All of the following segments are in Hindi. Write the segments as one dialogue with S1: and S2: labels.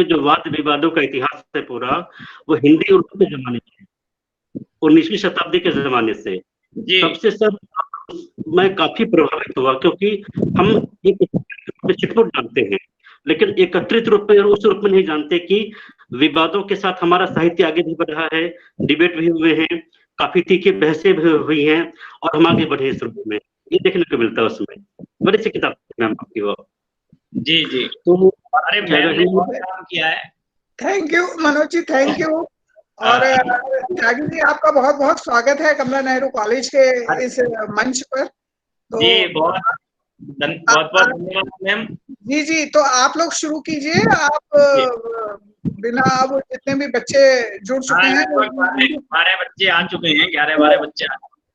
S1: जो वाद विवादों का इतिहास है पूरा, वो हिंदी उर्दू के ज़माने से, 19वीं शताब्दी के ज़माने से। तब से सर मैं काफ़ी प्रभावित हुआ, क्योंकि हम एक छिटपुट जानते हैं, लेकिन एकत्रित रूप में और उस रूप में नहीं जानते कि विवादों के साथ हमारा साहित्य आगे भी बढ़ रहा है, डिबेट भी हुए हैं, काफ़ी तीखी बहसें भी हुई हैं और हम आगे बढ़े इस रूप में। ये देखने को मिलता है उसमें। बड़ी सी किताब मैम आपकी वो।
S2: जी, जी।
S1: तो
S2: अरे मैम ने बहुत काम किया है।
S3: Thank you Manoj ji, thank you. और त्यागी जी, आपका बहुत बहुत स्वागत है कमला नेहरू कॉलेज के इस मंच पर। तो
S2: जी, बहुत धन्यवाद मैम।
S3: जी जी, तो आप लोग शुरू कीजिए। आप बिना, अब जितने भी बच्चे जुड़ चुके हैं,
S2: 12 बच्चे आ चुके हैं, 11-12 बच्चे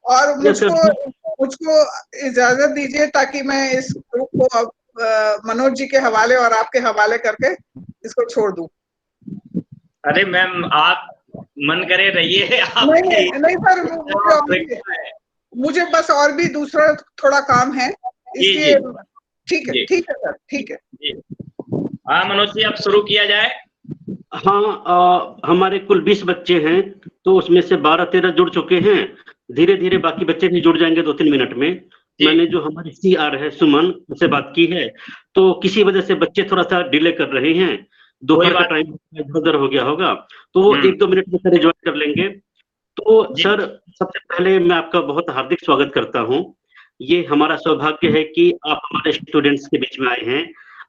S3: और मुझको इजाजत दीजिए ताकि मैं इस ग्रुप को अब मनोज जी के हवाले और आपके हवाले करके इसको छोड़ दूं।
S2: अरे मैम, आप मन करे रहिए।
S3: नहीं सर, मुझे बस और भी दूसरा थोड़ा काम है, इसलिए ठीक है सर, ठीक है।
S2: हाँ मनोज जी, अब शुरू किया जाए।
S1: हाँ, हमारे कुल 20 बच्चे हैं, तो उसमें से 12-13 जुड़ चुके हैं। धीरे धीरे बाकी बच्चे भी जुड़ जाएंगे 2-3 मिनट में। मैंने जो हमारी CR है सुमन, उससे बात की है, तो किसी वजह से बच्चे थोड़ा सा डिले कर रहे हैं, दोपहर का टाइम इधर हो गया होगा, तो वो 1-2 मिनट में सारे ज्वाइन कर लेंगे। तो सर, सबसे पहले मैं आपका बहुत हार्दिक स्वागत करता हूँ। ये हमारा सौभाग्य है कि आप हमारे स्टूडेंट्स के बीच में आए हैं,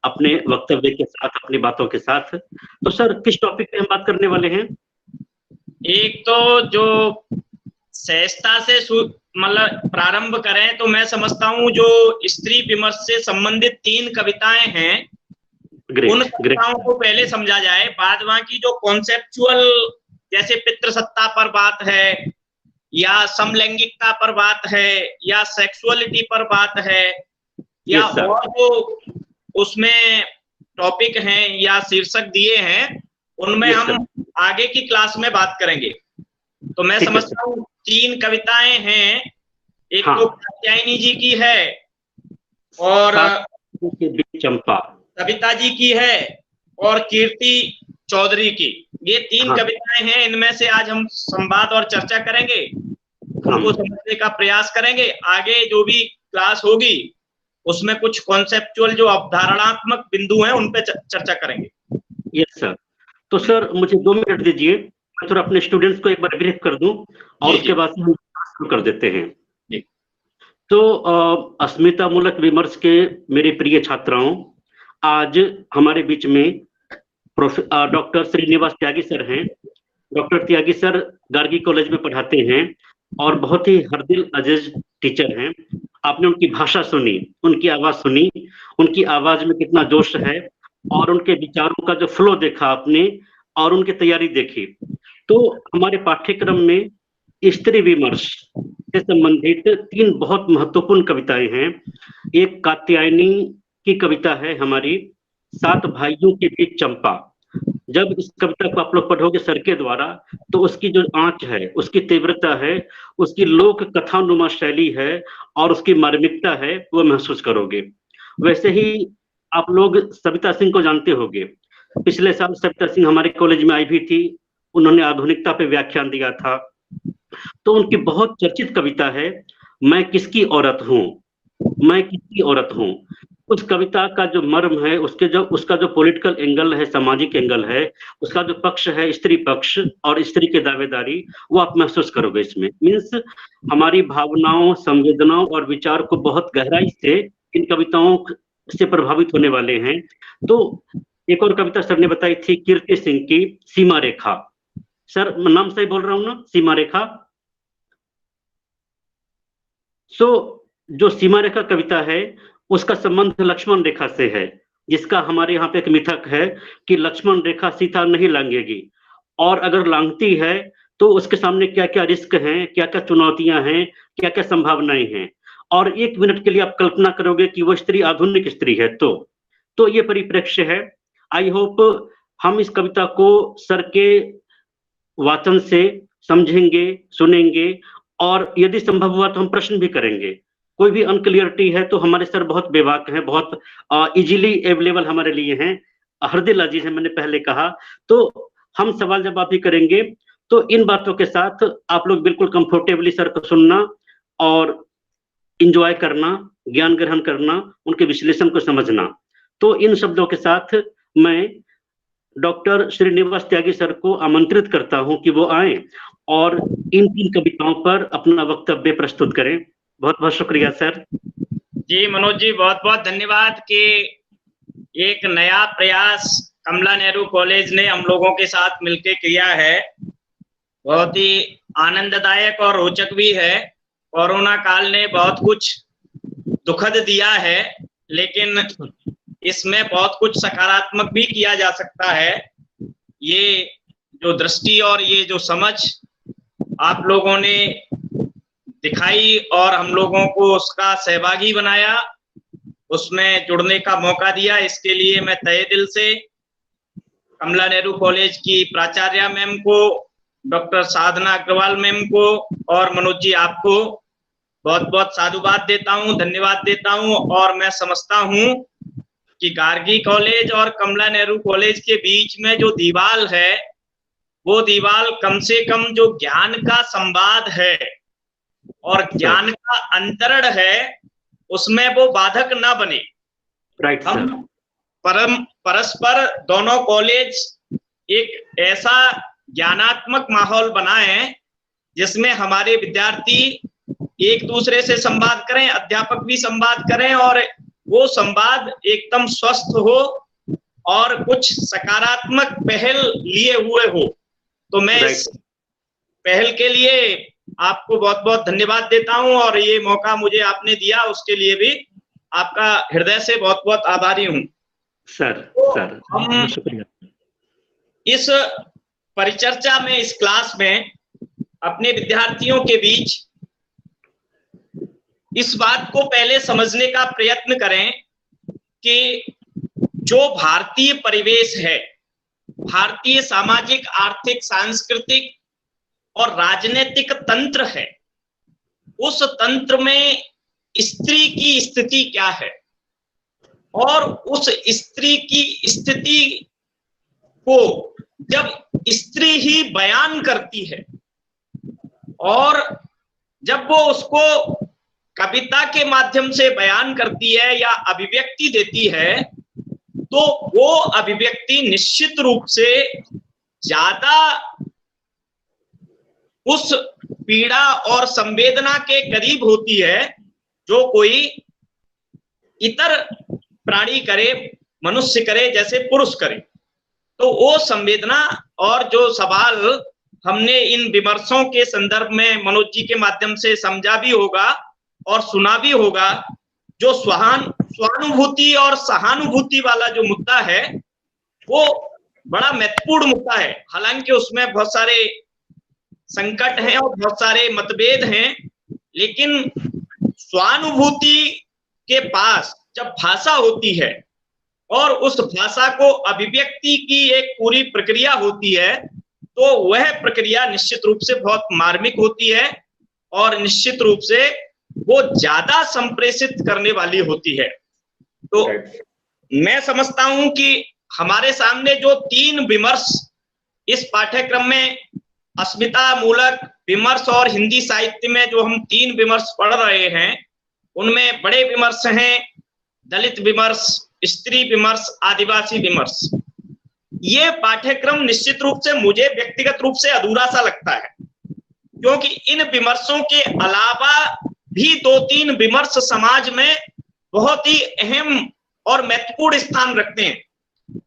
S1: अपने वक्तव्य के साथ, अपनी बातों के साथ। तो सर, किस टॉपिक पे हम बात करने वाले हैं?
S2: एक तो जो सहजता से मतलब प्रारंभ करें तो मैं समझता हूँ जो स्त्री विमर्श से संबंधित 3 कविताएं हैं, उन कविताओं को पहले समझा जाए। बाद बाकी जो कॉन्सेप्चुअल, जैसे पितृसत्ता पर बात है, या समलैंगिकता पर बात है, या सेक्सुअलिटी पर बात है, या और जो उसमें टॉपिक हैं या शीर्षक दिए हैं, उनमें हम आगे की क्लास में बात करेंगे। तो मैं समझता हूँ 3 कविताएं हैं। एक तो कात्यायनी जी की है, और
S1: चंपा
S2: सविता जी की है, और कीर्ति चौधरी की। ये 3 कविताएं हैं। इनमें से आज हम संवाद और चर्चा करेंगे, उनको समझने का प्रयास करेंगे। आगे जो भी क्लास होगी उसमें कुछ कॉन्सेप्चुअल जो अवधारणात्मक बिंदु हैं उन पे चर्चा करेंगे।
S1: Yes sir. तो सर, मुझे 2 मिनट दीजिए, मैं थोड़ा अपने स्टूडेंट्स को एक बार ब्रीफ कर दूं और उसके बाद हम शुरू कर देते हैं। तो अस्मितामूलक विमर्श के मेरे प्रिय छात्राओं, आज हमारे बीच में डॉक्टर श्रीनिवास त्यागी सर हैं। डॉक्टर त्यागी सर गार्गी कॉलेज में पढ़ाते हैं और बहुत ही हरदिल अजीज टीचर हैं। आपने उनकी भाषा सुनी, उनकी आवाज सुनी, उनकी आवाज में कितना जोश है, और उनके विचारों का जो फ्लो देखा आपने, और उनकी तैयारी देखी। तो हमारे पाठ्यक्रम में स्त्री विमर्श से संबंधित 3 बहुत महत्वपूर्ण कविताएं हैं। एक कात्यायनी की कविता है हमारी, 7 भाइयों के बीच चंपा। जब इस कविता को आप लोग पढ़ोगे सर के द्वारा, तो उसकी जो आंच है, उसकी तीव्रता है, उसकी लोक कथानुमा शैली है, और उसकी मार्मिकता है, वो महसूस करोगे। वैसे ही आप लोग सविता सिंह को जानते होंगे। पिछले साल सविता सिंह हमारे कॉलेज में आई भी थी, उन्होंने आधुनिकता पे व्याख्यान दिया था। तो उनकी बहुत चर्चित कविता है, मैं किसकी औरत हूँ, मैं किसकी औरत हूँ। उस कविता का जो मर्म है, उसका जो पॉलिटिकल एंगल है, सामाजिक एंगल है, उसका जो पक्ष है, स्त्री पक्ष और स्त्री की दावेदारी, वो आप महसूस करोगे इसमें। मीन्स हमारी भावनाओं, संवेदनाओं और विचार को बहुत गहराई से इन कविताओं से प्रभावित होने वाले हैं। तो एक और कविता सर ने बताई थी, कीर्ति सिंह की सीमा रेखा। सर, नाम सही बोल रहा हूं ना? सीमा रेखा। जो सीमा रेखा कविता है, उसका संबंध लक्ष्मण रेखा से है, जिसका हमारे यहाँ पे एक मिथक है कि लक्ष्मण रेखा सीता नहीं लांघेगी, और अगर लांघती है तो उसके सामने क्या क्या रिस्क हैं, क्या क्या चुनौतियां हैं, क्या क्या संभावनाएं हैं। और 1 मिनट के लिए आप कल्पना करोगे कि वो स्त्री आधुनिक स्त्री है, तो ये परिप्रेक्ष्य है। आई होप हम इस कविता को सर के वाचन से समझेंगे, सुनेंगे, और यदि संभव हुआ तो हम प्रश्न भी करेंगे। कोई भी अनक्लियरिटी है तो हमारे सर बहुत बेबाक हैं, बहुत इजीली अवेलेबल हमारे लिए हैं। हरदिल अजीज है, मैंने पहले कहा। तो हम सवाल जवाब भी करेंगे, तो इन बातों के साथ आप लोग बिल्कुल कंफर्टेबली सर को सुनना और एंजॉय करना, ज्ञान ग्रहण करना, उनके विश्लेषण को समझना। तो इन शब्दों के साथ मैं डॉक्टर श्रीनिवास त्यागी सर को आमंत्रित करता हूं कि वो आए और इन 3 कविताओं पर अपना वक्तव्य प्रस्तुत करें। बहुत बहुत शुक्रिया सर।
S2: जी मनोज जी, बहुत बहुत धन्यवाद कि एक नया प्रयास कमला नेहरू कॉलेज ने हम लोगों के साथ मिलकर किया है। बहुत ही आनंददायक और रोचक भी है। कोरोना काल ने बहुत कुछ दुखद दिया है, लेकिन इसमें बहुत कुछ सकारात्मक भी किया जा सकता है। ये जो दृष्टि और ये जो समझ आप लोगों ने दिखाई और हम लोगों को उसका सहभागी बनाया, उसमें जुड़ने का मौका दिया, इसके लिए मैं तहे दिल से कमला नेहरू कॉलेज की प्राचार्य मैम को, डॉक्टर साधना अग्रवाल मैम को और मनोज जी आपको बहुत बहुत साधुवाद देता हूँ, धन्यवाद देता हूँ। और मैं समझता हूँ कि गार्गी कॉलेज और कमला नेहरू कॉलेज के बीच में जो दीवार है, वो दीवार कम से कम जो ज्ञान का संवाद है और ज्ञान का अंतरण है, उसमें वो बाधक ना बने।
S1: राइट
S2: हम
S1: सर।
S2: परस्पर दोनों कॉलेज एक ऐसा ज्ञानात्मक माहौल बनाएं जिसमें हमारे विद्यार्थी एक दूसरे से संवाद करें, अध्यापक भी संवाद करें और वो संवाद एकदम स्वस्थ हो और कुछ सकारात्मक पहल लिए हुए हो। तो मैं इस पहल के लिए आपको बहुत बहुत धन्यवाद देता हूं और ये मौका मुझे आपने दिया, उसके लिए भी आपका हृदय से बहुत बहुत आभारी हूं
S1: सर।
S2: तो
S1: सर
S2: हम
S1: शुक्रिया।
S2: इस परिचर्चा में, इस क्लास में अपने विद्यार्थियों के बीच इस बात को पहले समझने का प्रयत्न करें कि जो भारतीय परिवेश है, भारतीय सामाजिक, आर्थिक, सांस्कृतिक और राजनीतिक तंत्र है, उस तंत्र में स्त्री की स्थिति क्या है और उस स्त्री की स्थिति को जब स्त्री ही बयान करती है और जब वो उसको कविता के माध्यम से बयान करती है या अभिव्यक्ति देती है, तो वो अभिव्यक्ति निश्चित रूप से ज्यादा उस पीड़ा और संवेदना के करीब होती है जो कोई इतर प्राणी करे, मनुष्य करे, जैसे पुरुष करे। तो वो संवेदना और जो सवाल हमने इन विमर्शों के संदर्भ में मनोज जी के माध्यम से समझा भी होगा और सुना भी होगा, जो स्वानुभूति और सहानुभूति वाला जो मुद्दा है वो बड़ा महत्वपूर्ण मुद्दा है। हालांकि उसमें बहुत सारे संकट हैं और बहुत सारे मतभेद हैं, लेकिन स्वानुभूति के पास जब भाषा होती है और उस भाषा को अभिव्यक्ति की एक पूरी प्रक्रिया होती है, तो वह प्रक्रिया निश्चित रूप से बहुत मार्मिक होती है और निश्चित रूप से वो ज्यादा संप्रेषित करने वाली होती है। तो मैं समझता हूं कि हमारे सामने जो 3 विमर्श इस पाठ्यक्रम में, अस्मिता मूलक विमर्श और हिंदी साहित्य में जो हम 3 विमर्श पढ़ रहे हैं, उनमें बड़े विमर्श हैं दलित विमर्श, स्त्री विमर्श, आदिवासी विमर्श। ये पाठ्यक्रम निश्चित रूप से मुझे व्यक्तिगत रूप से अधूरा सा लगता है, क्योंकि इन विमर्शों के अलावा भी 2-3 विमर्श समाज में बहुत ही अहम और महत्वपूर्ण स्थान रखते हैं।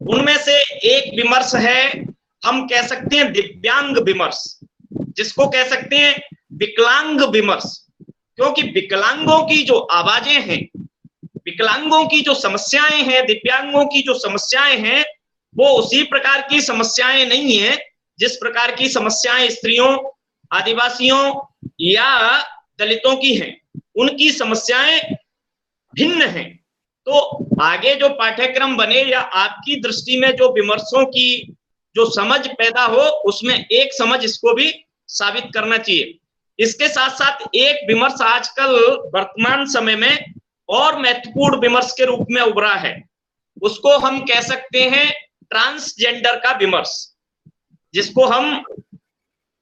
S2: उनमें से एक विमर्श है, हम कह सकते हैं दिव्यांग विमर्श, जिसको कह सकते हैं विकलांग विमर्श, क्योंकि विकलांगों की जो आवाजें हैं, विकलांगों की जो समस्याएं हैं, दिव्यांगों की जो समस्याएं हैं, वो उसी प्रकार की समस्याएं नहीं है जिस प्रकार की समस्याएं स्त्रियों, आदिवासियों या दलितों की हैं। उनकी समस्याएं भिन्न हैं। तो आगे जो पाठ्यक्रम बने या आपकी दृष्टि में जो विमर्शों की जो समझ पैदा हो, उसमें एक समझ इसको भी साबित करना चाहिए। इसके साथ साथ एक विमर्श आजकल वर्तमान समय में और महत्वपूर्ण विमर्श के रूप में उभरा है, उसको हम कह सकते हैं ट्रांसजेंडर का विमर्श, जिसको हम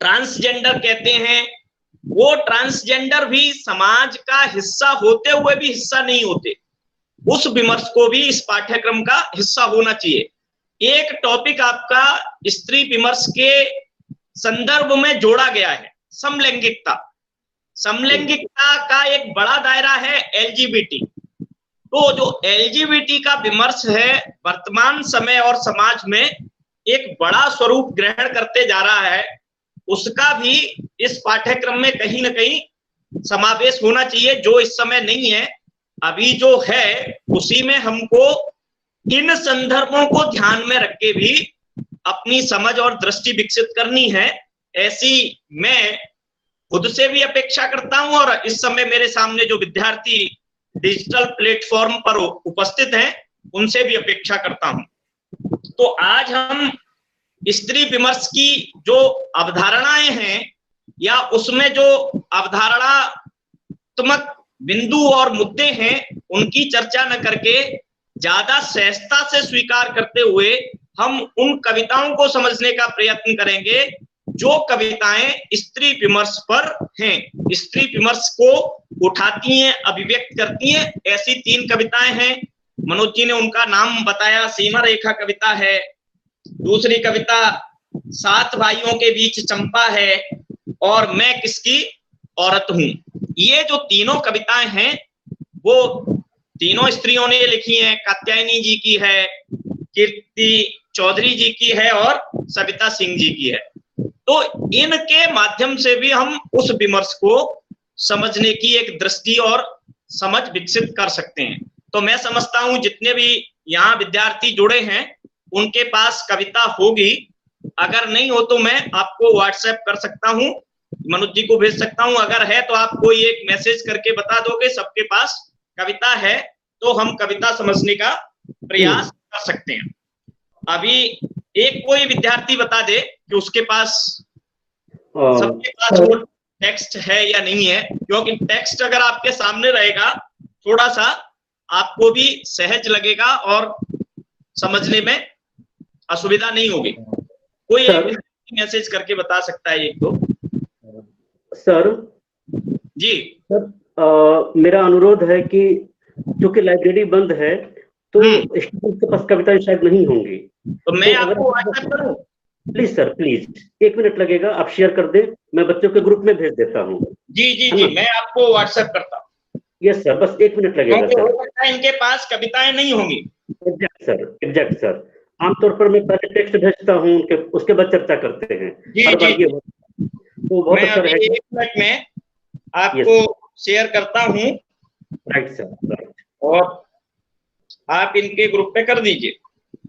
S2: ट्रांसजेंडर कहते हैं। वो ट्रांसजेंडर भी समाज का हिस्सा होते हुए भी हिस्सा नहीं होते, उस विमर्श को भी इस पाठ्यक्रम का हिस्सा होना चाहिए। एक टॉपिक आपका स्त्री विमर्श के संदर्भ में जोड़ा गया है, समलैंगिकता। समलैंगिकता का एक बड़ा दायरा है एलजीबीटी। तो जो एलजीबीटी का विमर्श है वर्तमान समय और समाज में एक बड़ा स्वरूप ग्रहण करते जा रहा है, उसका भी इस पाठ्यक्रम में कहीं ना कहीं समावेश होना चाहिए, जो इस समय नहीं है। अभी जो है उसी में हमको इन संदर्भों को ध्यान में रख के भी अपनी समझ और दृष्टि विकसित करनी है, ऐसी मैं खुद से भी अपेक्षा करता हूं। और इस समय मेरे सामने जो विद्यार्थी डिजिटल प्लेटफॉर्म पर उपस्थित हैं उनसे भी अपेक्षा करता हूं। तो आज हम स्त्री विमर्श की जो अवधारणाएं हैं या उसमें जो अवधारणात्मक बिंदु और मुद्दे हैं उनकी चर्चा न करके ज्यादा सहजता से स्वीकार करते हुए हम उन कविताओं को समझने का प्रयत्न करेंगे जो कविताएं स्त्री विमर्श पर हैं, स्त्री विमर्श को उठाती हैं, अभिव्यक्त करती हैं। ऐसी 3 कविताएं हैं, मनोज जी ने उनका नाम बताया। सीमा रेखा कविता है, दूसरी कविता 7 भाइयों के बीच चंपा है, और मैं किसकी औरत हूं। ये जो तीनों कविताएं हैं वो तीनों स्त्रियों ने लिखी हैं, कात्यायनी जी की है, कीर्ति चौधरी जी की है और सविता सिंह जी की है। तो इनके माध्यम से भी हम उस विमर्श को समझने की एक दृष्टि और समझ विकसित कर सकते हैं। तो मैं समझता हूं जितने भी यहाँ विद्यार्थी जुड़े हैं उनके पास कविता होगी, अगर नहीं हो तो मैं आपको व्हाट्सएप कर सकता हूं, मनोज जी को भेज सकता हूं। अगर है तो आप कोई एक मैसेज करके बता दोगे सबके पास कविता है, तो हम कविता समझने का प्रयास कर सकते हैं। अभी एक कोई विद्यार्थी बता दे कि उसके पास सबके पास वो टेक्स्ट है या नहीं है, क्योंकि टेक्स्ट अगर आपके सामने रहेगा थोड़ा सा आपको भी सहज लगेगा और समझने में असुविधा नहीं होगी। कोई एक मैसेज करके बता सकता है एक दो?
S1: सर
S2: जी
S1: सर, मेरा अनुरोध है कि क्योंकि लाइब्रेरी बंद है तो स्टूडेंट के पास कविताएं शायद नहीं होंगी,
S2: तो मैं आपको व्हाट्सएप करूं?
S1: प्लीज सर प्लीज, 1 मिनट लगेगा, आप शेयर कर दें, मैं बच्चों के ग्रुप में भेज देता हूँ।
S2: जी जी जी, मैं आपको व्हाट्सएप करता हूँ।
S1: यस सर, बस 1 मिनट लगेगा सर।
S2: हो सकता है इनके पास कविताएं नहीं होंगी।
S1: Exact sir. आमतौर पर मैं पहले टेक्स्ट भेजता हूँ उनके, उसके बाद चर्चा करते हैं।
S2: जी जी,
S1: तो बहुत
S2: मैं
S1: अच्छा
S2: अभी
S1: रहेगा।
S2: 1 मिनट में आपको शेयर करता हूँ।
S1: Right sir, right.
S2: और आप इनके ग्रुप में कर दीजिए।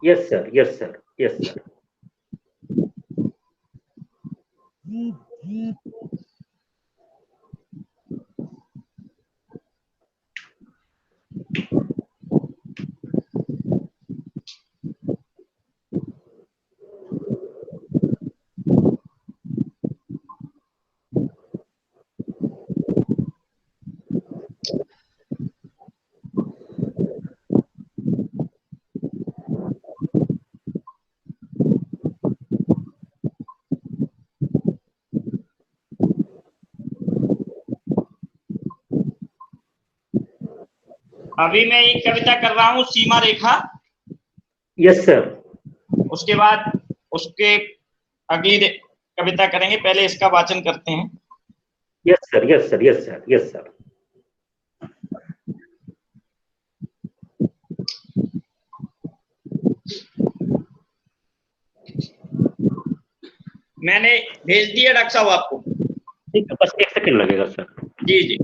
S1: Yes sir, yes sir, yes sir.
S2: अभी मैं एक कविता कर रहा हूँ, सीमा रेखा।
S1: Yes sir.
S2: उसके बाद उसके अगली कविता करेंगे, पहले इसका वाचन करते हैं।
S1: Yes sir, yes sir, yes sir, yes sir.
S2: मैंने भेज दिया डॉक्टर साहब आपको।
S1: ठीक है, बस 1 सेकंड लगेगा सर।
S2: जी जी।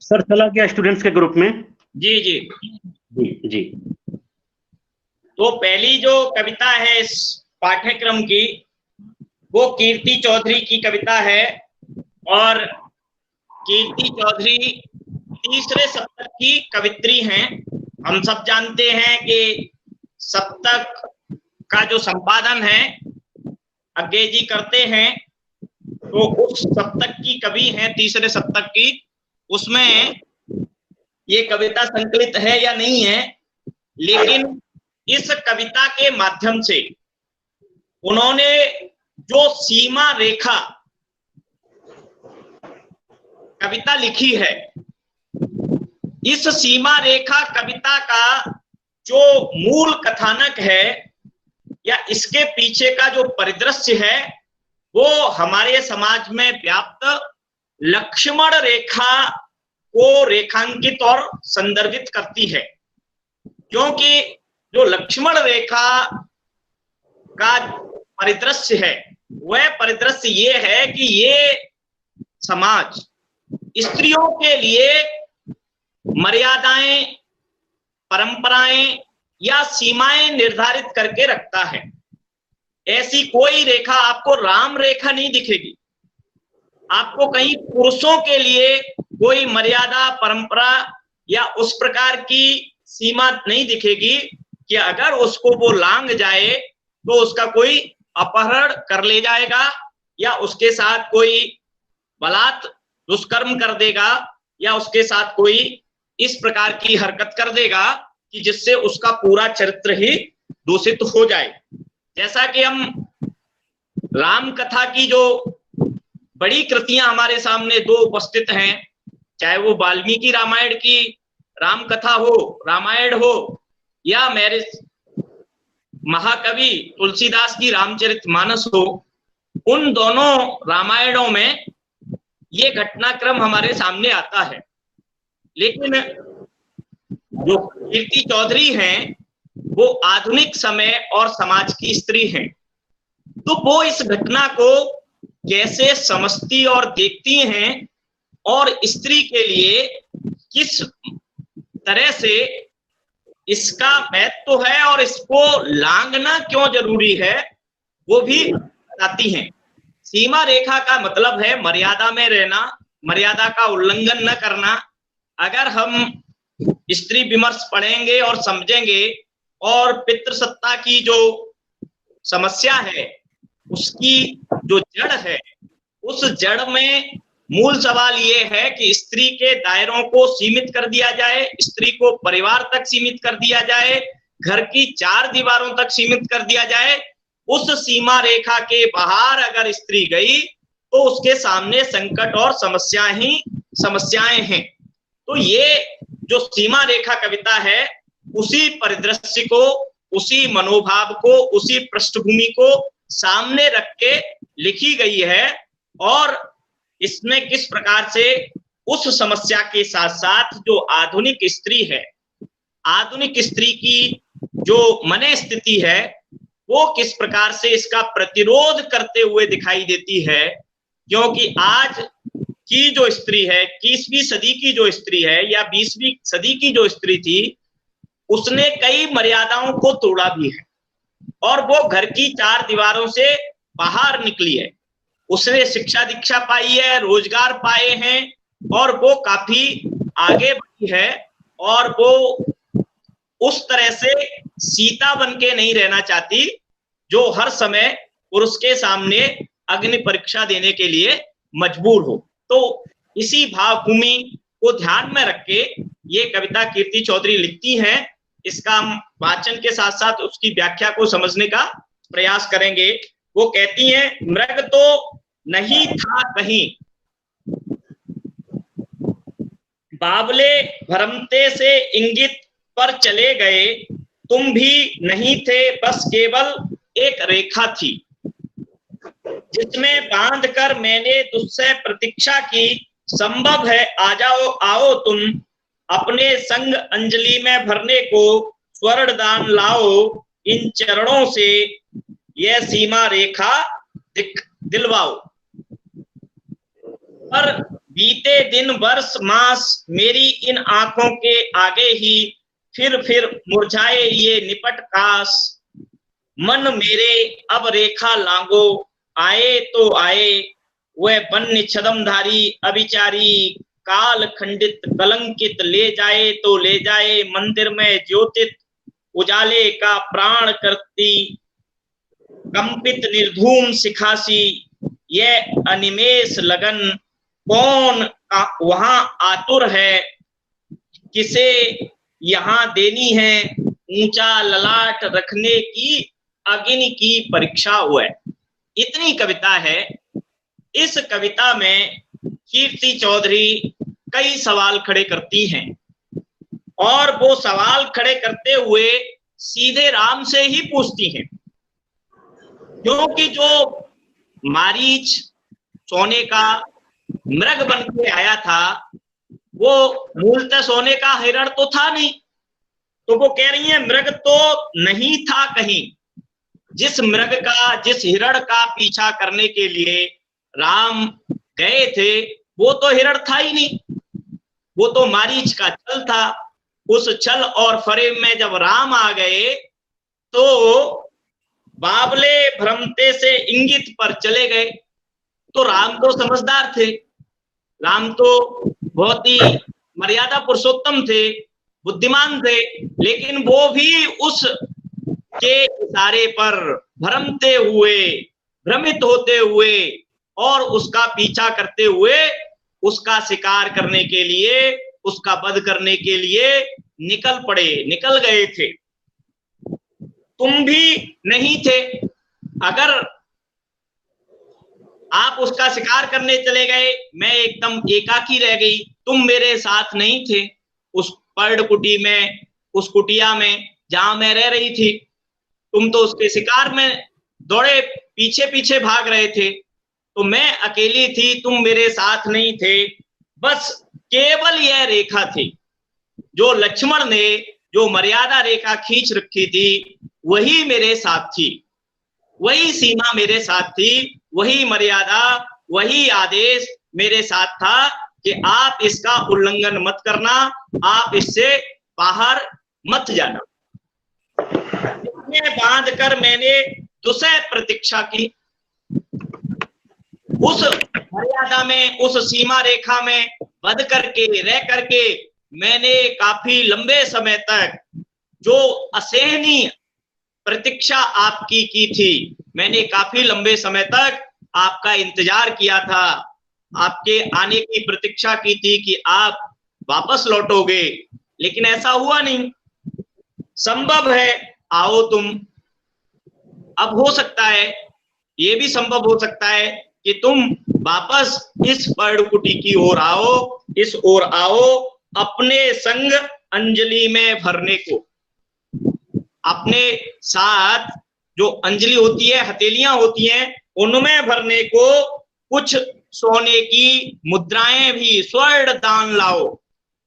S1: सर चला गया स्टूडेंट्स के ग्रुप में?
S2: जी जी
S1: जी जी।
S2: तो पहली जो कविता है इस पाठ्यक्रम की, वो कीर्ति चौधरी की कविता है। और कीर्ति चौधरी तीसरे शतक की कवित्री हैं। हम सब जानते हैं कि शतक का जो संपादन है अज्ञे जी करते हैं, तो उस शतक की कवि हैं, तीसरे शतक की। उसमें ये कविता संकलित है या नहीं है, लेकिन इस कविता के माध्यम से उन्होंने जो सीमा रेखा कविता लिखी है, इस सीमा रेखा कविता का जो मूल कथानक है या इसके पीछे का जो परिदृश्य है, वो हमारे समाज में व्याप्त लक्ष्मण रेखा को रेखांकित और संदर्भित करती है। क्योंकि जो लक्ष्मण रेखा का परिदृश्य है, वह परिदृश्य ये है कि ये समाज स्त्रियों के लिए मर्यादाएं, परंपराएं या सीमाएं निर्धारित करके रखता है। ऐसी कोई रेखा आपको राम रेखा नहीं दिखेगी। आपको कहीं पुरुषों के लिए कोई मर्यादा, परंपरा या उस प्रकार की सीमा नहीं दिखेगी कि अगर उसको वो लांघ जाए तो उसका कोई अपहरण कर ले जाएगा या उसके साथ कोई बलात् दुष्कर्म कर देगा या उसके साथ कोई इस प्रकार की हरकत कर देगा कि जिससे उसका पूरा चरित्र ही दूषित हो जाए। जैसा कि हम राम कथा की जो बड़ी कृतियां हमारे सामने दो उपस्थित हैं, चाहे वो वाल्मीकि रामायण की राम कथा हो, रामायण हो, या मेरे महाकवि तुलसीदास की रामचरितमानस हो, उन दोनों रामायणों में ये घटनाक्रम हमारे सामने आता है। लेकिन जो कीर्ति चौधरी हैं, वो आधुनिक समय और समाज की स्त्री हैं, तो वो इस घटना को कैसे समझती और देखती हैं और स्त्री के लिए किस तरह से इसका महत्व है और इसको लांघना क्यों जरूरी है, वो भी बताती हैं। सीमा रेखा का मतलब है मर्यादा में रहना, मर्यादा का उल्लंघन न करना। अगर हम स्त्री विमर्श पढ़ेंगे और समझेंगे और पितृसत्ता की जो समस्या है उसकी जो जड़ है, उस जड़ में मूल सवाल ये है कि स्त्री के दायरों को सीमित कर दिया जाए, स्त्री को परिवार तक सीमित कर दिया जाए, घर की चार दीवारों तक सीमित कर दिया जाए। उस सीमा रेखा के बाहर अगर स्त्री गई तो उसके सामने संकट और समस्याएं हैं। तो ये जो सीमा रेखा कविता है, उसी परिदृश्य को, उसी मनोभाव को, उसी पृष्ठभूमि को सामने रख के लिखी गई है। और इसमें किस प्रकार से उस समस्या के साथ साथ जो आधुनिक स्त्री है, आधुनिक स्त्री की जो मन स्थिति है, वो किस प्रकार से इसका प्रतिरोध करते हुए दिखाई देती है। क्योंकि आज की जो स्त्री है, 21वीं सदी की जो स्त्री है या 20वीं सदी की जो स्त्री थी, उसने कई मर्यादाओं को तोड़ा भी है और वो घर की चार दीवारों से बाहर निकली है। उसने शिक्षा दीक्षा पाई है, रोजगार पाए हैं और वो काफी आगे बढ़ी है। और वो उस तरह से सीता बन के नहीं रहना चाहती जो हर समय पुरुष के सामने अग्नि परीक्षा देने के लिए मजबूर हो। तो इसी भावभूमि को ध्यान में रख के ये कविता कीर्ति चौधरी लिखती हैं। इसका हम वाचन के साथ साथ उसकी व्याख्या को समझने का प्रयास करेंगे। वो कहती हैं, मृग तो नहीं था कहीं, बावले भरमते से इंगित पर चले गए, तुम भी नहीं थे, बस केवल एक रेखा थी, जिसमें बांध कर मैंने तुझसे प्रतीक्षा की, संभव है आ जाओ आओ तुम, अपने संग अंजलि में भरने को स्वर्ण दान लाओ, इन चरणों से यह सीमा रेखा दिलवाओ। पर बीते दिन वर्ष मास मेरी इन आंखों के आगे ही फिर मुरझाए ये निपट कास, मन मेरे अब रेखा लांगो आए तो आए, वह वन्य छदमधारी अभिचारी, काल खंडित कलंकित, ले जाए तो ले जाए मंदिर में ज्योतित, उजाले का प्राण करती कंपित निर्धूम सिखासी, यह अनिमेष लगन कौन वहां आतुर है, किसे यहाँ देनी है ऊंचा ललाट रखने की अग्नि की परीक्षा हुआ। इतनी कविता है। इस कविता में कीर्ति चौधरी कई सवाल खड़े करती हैं और वो सवाल खड़े करते हुए सीधे राम से ही पूछती हैं, क्योंकि जो मारीच सोने का मृग बन के आया था वो मूलतः सोने का हिरण तो था नहीं। तो वो कह रही है मृग तो नहीं था कहीं, जिस मृग का, जिस हिरण का पीछा करने के लिए राम गए थे वो तो हिरण था ही नहीं, वो तो मारीच का छल था। उस छल और फरेब में जब राम आ गए तो बावले भ्रमते से इंगित पर चले गए। तो राम तो समझदार थे, राम तो बहुत ही मर्यादा पुरुषोत्तम थे, बुद्धिमान थे, लेकिन वो भी उस के इशारे पर भ्रमते हुए, भ्रमित होते हुए और उसका पीछा करते हुए उसका शिकार करने के लिए, उसका वध करने के लिए निकल गए थे। तुम भी नहीं थे, अगर आप उसका शिकार करने चले गए, मैं एकदम एकाकी रह गई, तुम मेरे साथ नहीं थे उस पर्णकुटी में, उस कुटिया में जहां मैं रह रही थी। तुम तो उसके शिकार में दौड़े, पीछे पीछे भाग रहे थे, तो मैं अकेली थी, तुम मेरे साथ नहीं थे। बस केवल यह रेखा थी जो लक्ष्मण ने, जो मर्यादा रेखा खींच रखी थी, वही मेरे साथ थी, वही सीमा मेरे साथ थी, वही मर्यादा, वही आदेश मेरे साथ था कि आप इसका उल्लंघन मत करना, आप इससे बाहर मत जाना। इसमें बांध कर मैंने दुसह प्रतीक्षा की, उस मर्यादा में, उस सीमा रेखा में बंध करके रह करके मैंने काफी लंबे समय तक जो असहनीय प्रतीक्षा आपकी की थी, मैंने काफी लंबे समय तक आपका इंतजार किया था, आपके आने की प्रतीक्षा की थी कि आप वापस लौटोगे, लेकिन ऐसा हुआ नहीं। संभव है आओ तुम, अब हो सकता है, ये भी संभव हो सकता है कि तुम वापस इस पर्णकुटी की ओर आओ, इस ओर आओ, अपने संग अंजलि में भरने को। अपने साथ जो अंजलि होती है, हथेलियां होती हैं, उनमें भरने को कुछ सोने की मुद्राएं भी, स्वर्ण दान लाओ।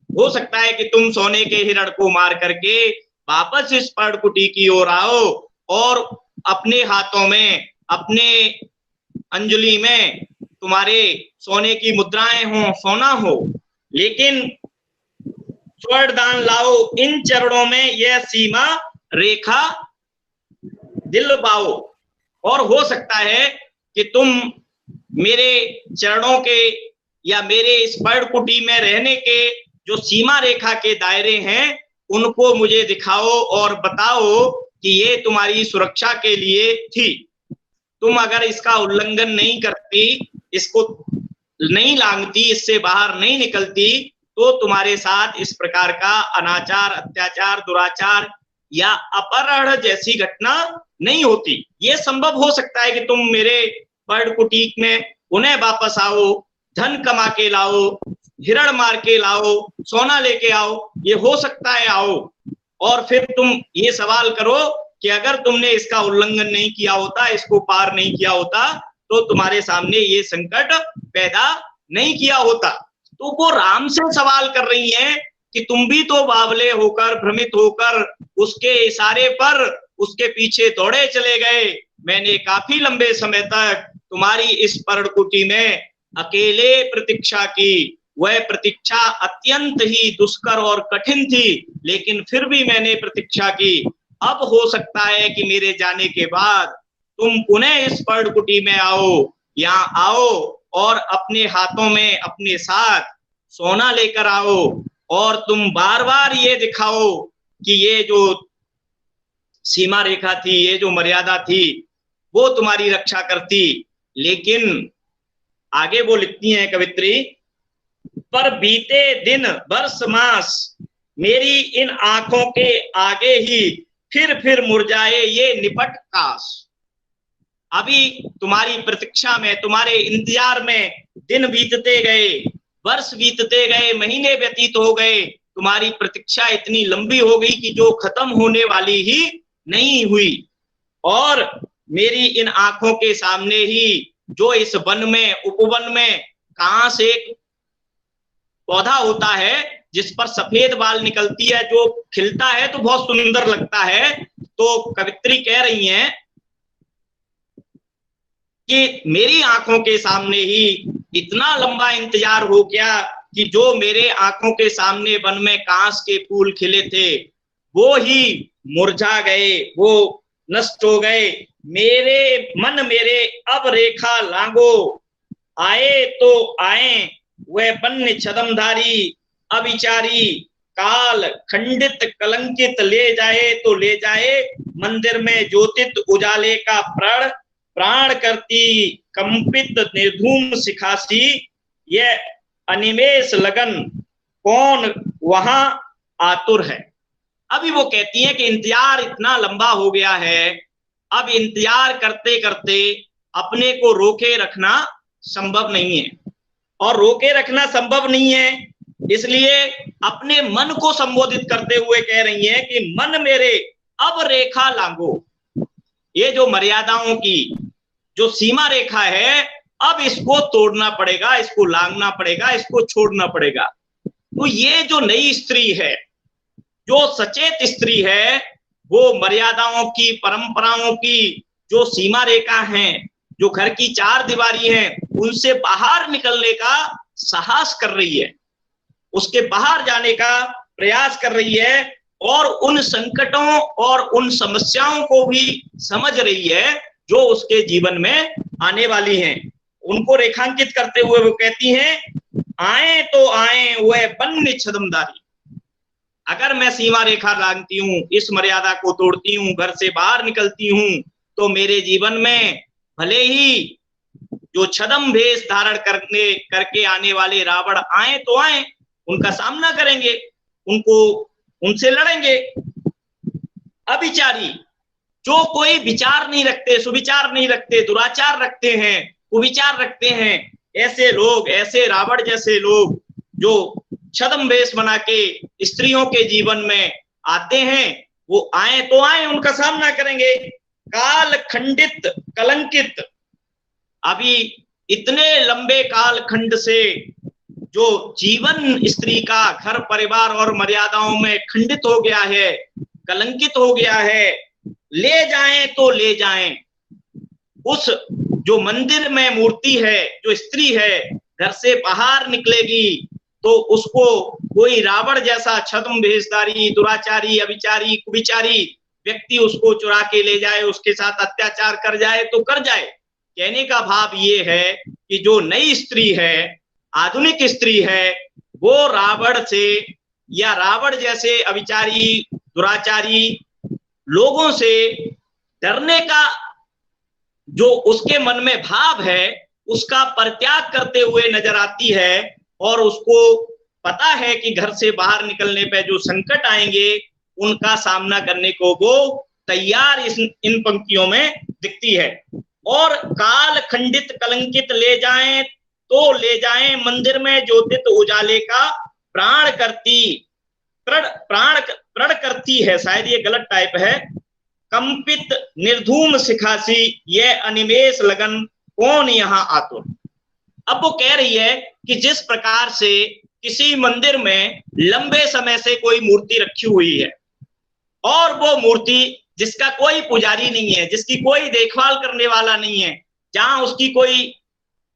S2: हो सकता है कि तुम सोने के हिरण को मार करके वापस इस पर्णकुटी की ओर आओ और अपने हाथों में, अपने अंजलि में तुम्हारे सोने की मुद्राएं हो, सोना हो, लेकिन स्वर्ण दान लाओ, इन चरणों में यह सीमा रेखा दिलवाओ। और हो सकता है कि तुम मेरे चरणों के या मेरे इस पर्णकुटी में रहने के जो सीमा रेखा के दायरे हैं, उनको मुझे दिखाओ और बताओ कि ये तुम्हारी सुरक्षा के लिए थी। तुम अगर इसका उल्लंघन नहीं करती, इसको नहीं लांघती, इससे बाहर नहीं निकलती, तो तुम्हारे साथ इस प्रकार का अनाचार, अत्याचार, दुराचार या अपहरण जैसी घटना नहीं होती। ये संभव हो सकता है कि तुम मेरे पर्णकुटी में उन्हें वापस आओ, धन कमा के लाओ, हिरण मार के लाओ, सोना लेके आओ, ये हो सकता है आओ। और फिर तुम ये सवाल करो कि अगर तुमने इसका उल्लंघन नहीं किया होता, इसको पार नहीं किया होता, तो तुम्हारे सामने ये संकट पैदा नहीं किया होता। तो वो राम से सवाल कर रही हैं कि तुम भी तो बावले होकर, भ्रमित होकर उसके इशारे पर उसके पीछे दौड़े चले गए। मैंने काफी लंबे समय तक तुम्हारी इस पर्णकुटी में अकेले प्रतीक्षा की। वह प्रतीक्षा अत्यंत ही दुष्कर और कठिन थी, लेकिन फिर भी मैंने प्रतीक्षा की। अब हो सकता है कि मेरे जाने के बाद तुम पुनः इस पर्णकुटी में आओ, यहाँ आओ और अपने हाथों में अपने साथ सोना लेकर आओ और तुम बार बार ये दिखाओ कि ये जो सीमा रेखा थी, ये जो मर्यादा थी, वो तुम्हारी रक्षा करती। लेकिन आगे वो लिखती हैं कवित्री, पर बीते दिन वर्ष मास मेरी इन आंखों के आगे ही फिर मुरझाए ये निपट काश। अभी तुम्हारी प्रतीक्षा में, तुम्हारे इंतजार में दिन बीतते गए, वर्ष बीतते गए, महीने व्यतीत हो गए, तुम्हारी प्रतीक्षा इतनी लंबी हो गई कि जो खत्म होने वाली ही नहीं हुई। और मेरी इन आंखों के सामने ही जो इस वन में, उपवन में कांस एक पौधा होता है जिस पर सफेद बाल निकलती है, जो खिलता है तो बहुत सुंदर लगता है। तो कवित्री कह रही हैं कि मेरी आंखों के सामने ही इतना लंबा इंतजार हो गया कि जो मेरे आंखों के सामने वन में कांस के फूल खिले थे वो ही मुरझा गए, वो नष्ट हो गए। मेरे मन मेरे अब रेखा लांगो, आए तो आए वह बन्य छदमधारी अविचारी, काल खंडित कलंकित ले जाए तो ले जाए, मंदिर में ज्योतित उजाले का प्राण करती कंपित निर्धूम शिखासी, यह अनिमेष लगन कौन वहां आतुर है। अभी वो कहती है कि इंतजार इतना लंबा हो गया है, अब इंतजार करते करते अपने को रोके रखना संभव नहीं है। और रोके रखना संभव नहीं है इसलिए अपने मन को संबोधित करते हुए कह रही है कि मन मेरे अब रेखा लांगो। ये जो मर्यादाओं की जो सीमा रेखा है, अब इसको तोड़ना पड़ेगा, इसको लांघना पड़ेगा, इसको छोड़ना पड़ेगा। तो ये जो नई स्त्री है, जो सचेत स्त्री है, वो मर्यादाओं की, परंपराओं की जो सीमा रेखा है, जो घर की चार दीवारी है, उनसे बाहर निकलने का साहस कर रही है, उसके बाहर जाने का प्रयास कर रही है और उन संकटों और उन समस्याओं को भी समझ रही है जो उसके जीवन में आने वाली हैं। उनको रेखांकित करते हुए वो कहती हैं, आए तो आए वह बन्य छदमदारी। अगर मैं सीमा रेखा लांघती हूँ, इस मर्यादा को तोड़ती हूँ, घर से बाहर निकलती हूँ, तो मेरे जीवन में भले ही जो छदम भेष धारण करके आने वाले रावण आए तो आए, उनका सामना करेंगे, उनसे लड़ेंगे। अविचारी, जो कोई विचार नहीं रखते, सुविचार नहीं रखते, दुराचार रखते हैं, कुविचार रखते हैं, ऐसे लोग, ऐसे रावण जैसे लोग जो छद्म वेश बना के स्त्रियों के जीवन में आते हैं, वो आए तो आए, उनका सामना करेंगे। काल खंडित कलंकित, अभी इतने लंबे काल खंड से जो जीवन स्त्री का घर परिवार और मर्यादाओं में खंडित हो गया है, कलंकित हो गया है, ले जाएं तो ले जाएं। उस जो मंदिर में मूर्ति है, जो स्त्री है, घर से बाहर निकलेगी तो उसको कोई रावण जैसा छद्म भेषधारी, दुराचारी, अविचारी, कुविचारी व्यक्ति उसको चुरा के ले जाए, उसके साथ अत्याचार कर जाए तो कर जाए। कहने का भाव ये है कि जो नई स्त्री है, आधुनिक स्त्री है, वो रावण से या रावण जैसे अविचारी, दुराचारी लोगों से डरने का जो उसके मन में भाव है, उसका परित्याग करते हुए नजर आती है। और उसको पता है कि घर से बाहर निकलने पे जो संकट आएंगे, उनका सामना करने को वो तैयार इन पंक्तियों में दिखती है। और काल खंडित कलंकित ले जाएं तो ले जाएं, मंदिर में ज्योतित उजाले का प्राण करती है, शायद ये गलत टाइप है, कंपित निर्धूम शिखासी, यह अनिमेष लगन कौन यहाँ आतुर। अब वो कह रही है कि जिस प्रकार से किसी मंदिर में लंबे समय से कोई मूर्ति रखी हुई है और वो मूर्ति जिसका कोई पुजारी नहीं है, जिसकी कोई देखभाल करने वाला नहीं है, जहां उसकी कोई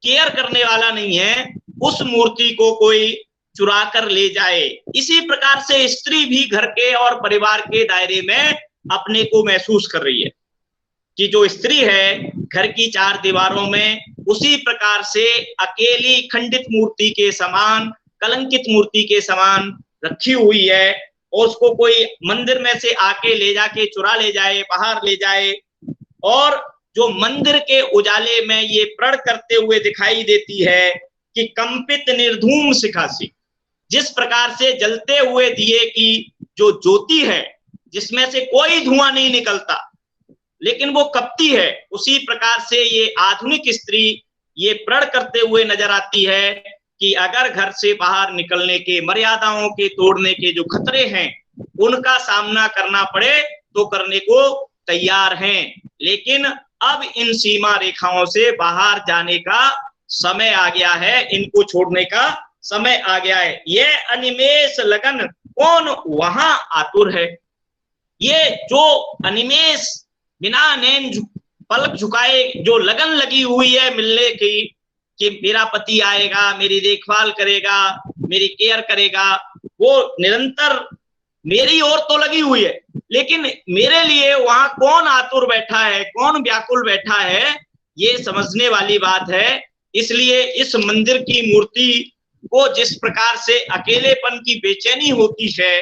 S2: केयर करने वाला नहीं है, उस मूर्ति को कोई चुरा कर ले जाए। इसी प्रकार से स्त्री भी घर के और परिवार के दायरे में अपने को महसूस कर रही है। कि जो स्त्री है घर की चार दीवारों में उसी प्रकार से अकेली खंडित मूर्ति के समान, कलंकित मूर्ति के समान रखी हुई है, और उसको कोई मंदिर में से आके ले जाके चुरा ले जाए, बाहर ले जाए, और जो मंदिर के उजाले में ये प्रण करते हुए दिखाई देती है कि कंपित निर्धूम शिखा सी, जिस प्रकार से जलते हुए दिए की जो ज्योति है जिसमें से कोई धुआं नहीं निकलता लेकिन वो कपती है, उसी प्रकार से ये आधुनिक स्त्री ये प्रण करते हुए नजर आती है कि अगर घर से बाहर निकलने के, मर्यादाओं के तोड़ने के जो खतरे हैं उनका सामना करना पड़े तो करने को तैयार हैं, लेकिन अब इन सीमा रेखाओं से बाहर जाने का समय आ गया है, इनको छोड़ने का समय आ गया है। ये अनिमेष लगन कौन वहां आतुर है, ये जो अनिमेष बिना नैन पलक झुकाए जो लगन लगी हुई है मिलने की, कि मेरा पति आएगा, मेरी देखभाल करेगा, मेरी केयर करेगा, वो निरंतर मेरी ओर तो लगी हुई है, लेकिन मेरे लिए वहां कौन आतुर बैठा है, कौन व्याकुल बैठा है, ये समझने वाली बात है। इसलिए इस मंदिर की मूर्ति को जिस प्रकार से अकेलेपन की बेचैनी होती है,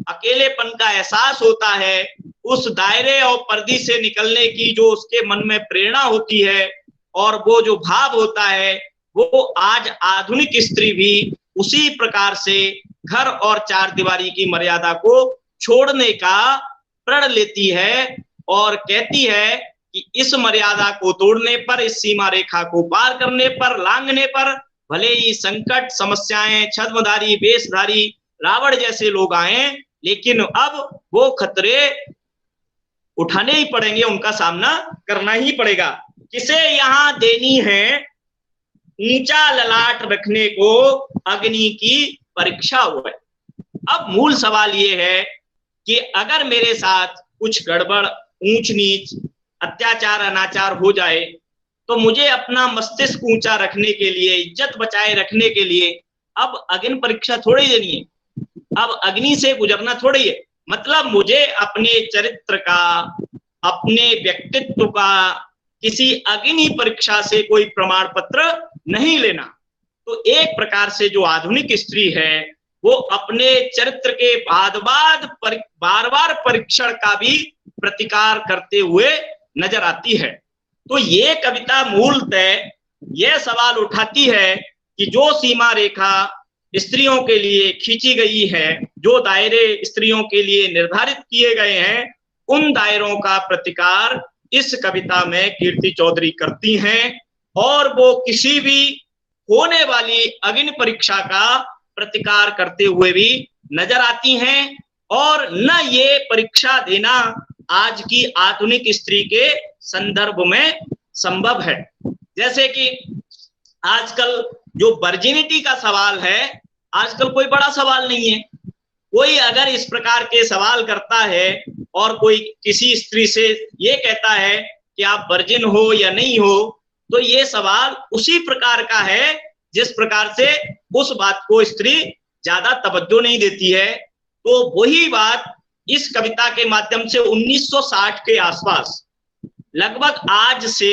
S2: अकेलेपन का एहसास होता है, उस दायरे और पर्दे से निकलने की जो उसके मन में प्रेरणा होती है और वो जो भाव होता है, वो आज आधुनिक स्त्री भी उसी प्रकार से घर और चार दीवारी की मर्यादा को छोड़ने का प्रण लेती है और कहती है कि इस मर्यादा को तोड़ने पर, इस सीमा रेखा को पार करने पर, लांघने पर भले ही संकट, समस्याएं, छद्मधारी, वेशधारी, रावण जैसे लोग आए, लेकिन अब वो खतरे उठाने ही पड़ेंगे, उनका सामना करना ही पड़ेगा। किसे यहाँ देनी है ऊंचा ललाट रखने को अग्नि की परीक्षा हुआ है। अब मूल सवाल ये है कि अगर मेरे साथ कुछ गड़बड़, ऊंच नीच, अत्याचार, अनाचार हो जाए तो मुझे अपना मस्तिष्क ऊंचा रखने के लिए, इज्जत बचाए रखने के लिए अब अग्नि परीक्षा थोड़ी देनी है, अब अग्नि से गुजरना थोड़ी है। मतलब मुझे अपने चरित्र का, अपने व्यक्तित्व का किसी अग्नि परीक्षा से कोई प्रमाण पत्र नहीं लेना। तो एक प्रकार से जो आधुनिक स्त्री है वो अपने चरित्र के बार बार परीक्षण का भी प्रतिकार करते हुए नजर आती है। तो ये कविता मूलतः यह सवाल उठाती है कि जो सीमा रेखा स्त्रियों के लिए खींची गई है, जो दायरे स्त्रियों के लिए निर्धारित किए गए हैं, उन दायरों का प्रतिकार इस कविता में कीर्ति चौधरी करती हैं और वो किसी भी होने वाली अग्नि परीक्षा का प्रतिकार करते हुए भी नजर आती हैं। और न ये परीक्षा देना आज की आधुनिक स्त्री के संदर्भ में संभव है। जैसे कि आजकल जो वर्जिनिटी का सवाल है, आजकल कोई बड़ा सवाल नहीं है। कोई अगर इस प्रकार के सवाल करता है और कोई किसी स्त्री से ये कहता है कि आप वर्जिन हो या नहीं हो, तो ये सवाल उसी प्रकार का है जिस प्रकार से उस बात को स्त्री ज्यादा तवज्जो नहीं देती है। तो वही बात इस कविता के माध्यम से 1960 के आसपास, लगभग आज से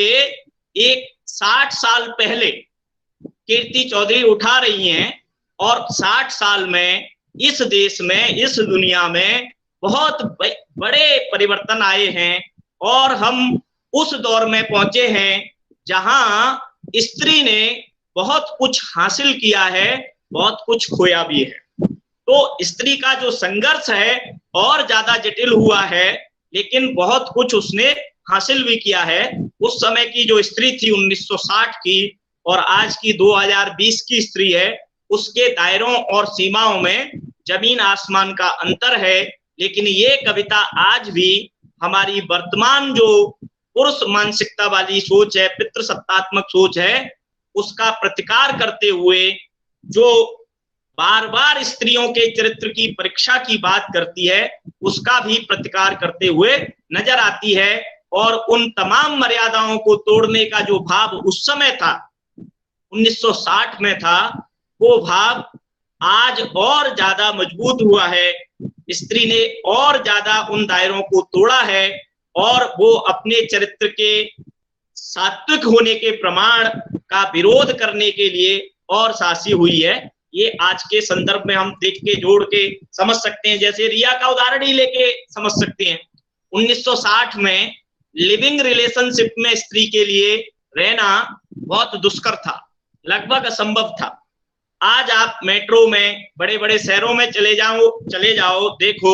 S2: 60 साल पहले कीर्ति चौधरी उठा रही हैं, और 60 साल में इस देश में, इस दुनिया में बहुत बड़े परिवर्तन आए हैं और हम उस दौर में पहुंचे हैं जहां स्त्री ने बहुत कुछ हासिल किया है, बहुत कुछ खोया भी है। तो स्त्री का जो संघर्ष है और ज्यादा जटिल हुआ है, लेकिन बहुत कुछ उसने हासिल भी किया है। उस समय की जो स्त्री थी 1960 की और आज की 2020 की स्त्री है, उसके दायरों और सीमाओं में जमीन आसमान का अंतर है। लेकिन ये कविता आज भी हमारी वर्तमान जो पुरुष मानसिकता वाली सोच है, पितृसत्तात्मक सोच है, उसका प्रतिकार करते हुए, जो बार बार स्त्रियों के चरित्र की परीक्षा की बात करती है, उसका भी प्रतिकार करते हुए नजर आती है। और उन तमाम मर्यादाओं को तोड़ने का जो भाव उस समय था, 1960 में था, वो भाव आज और ज्यादा मजबूत हुआ है। स्त्री ने और ज्यादा उन दायरों को तोड़ा है और वो अपने चरित्र के सात्विक होने के प्रमाण का विरोध करने के लिए और साहसी हुई है। ये आज के संदर्भ में हम देख के जोड़ के समझ सकते हैं। जैसे रिया का उदाहरण ही लेके समझ सकते हैं। 1960 में लिविंग रिलेशनशिप में स्त्री के लिए रहना बहुत दुष्कर था, लगभग असंभव था। आज आप मेट्रो में, बड़े बड़े शहरों में चले जाओ, देखो,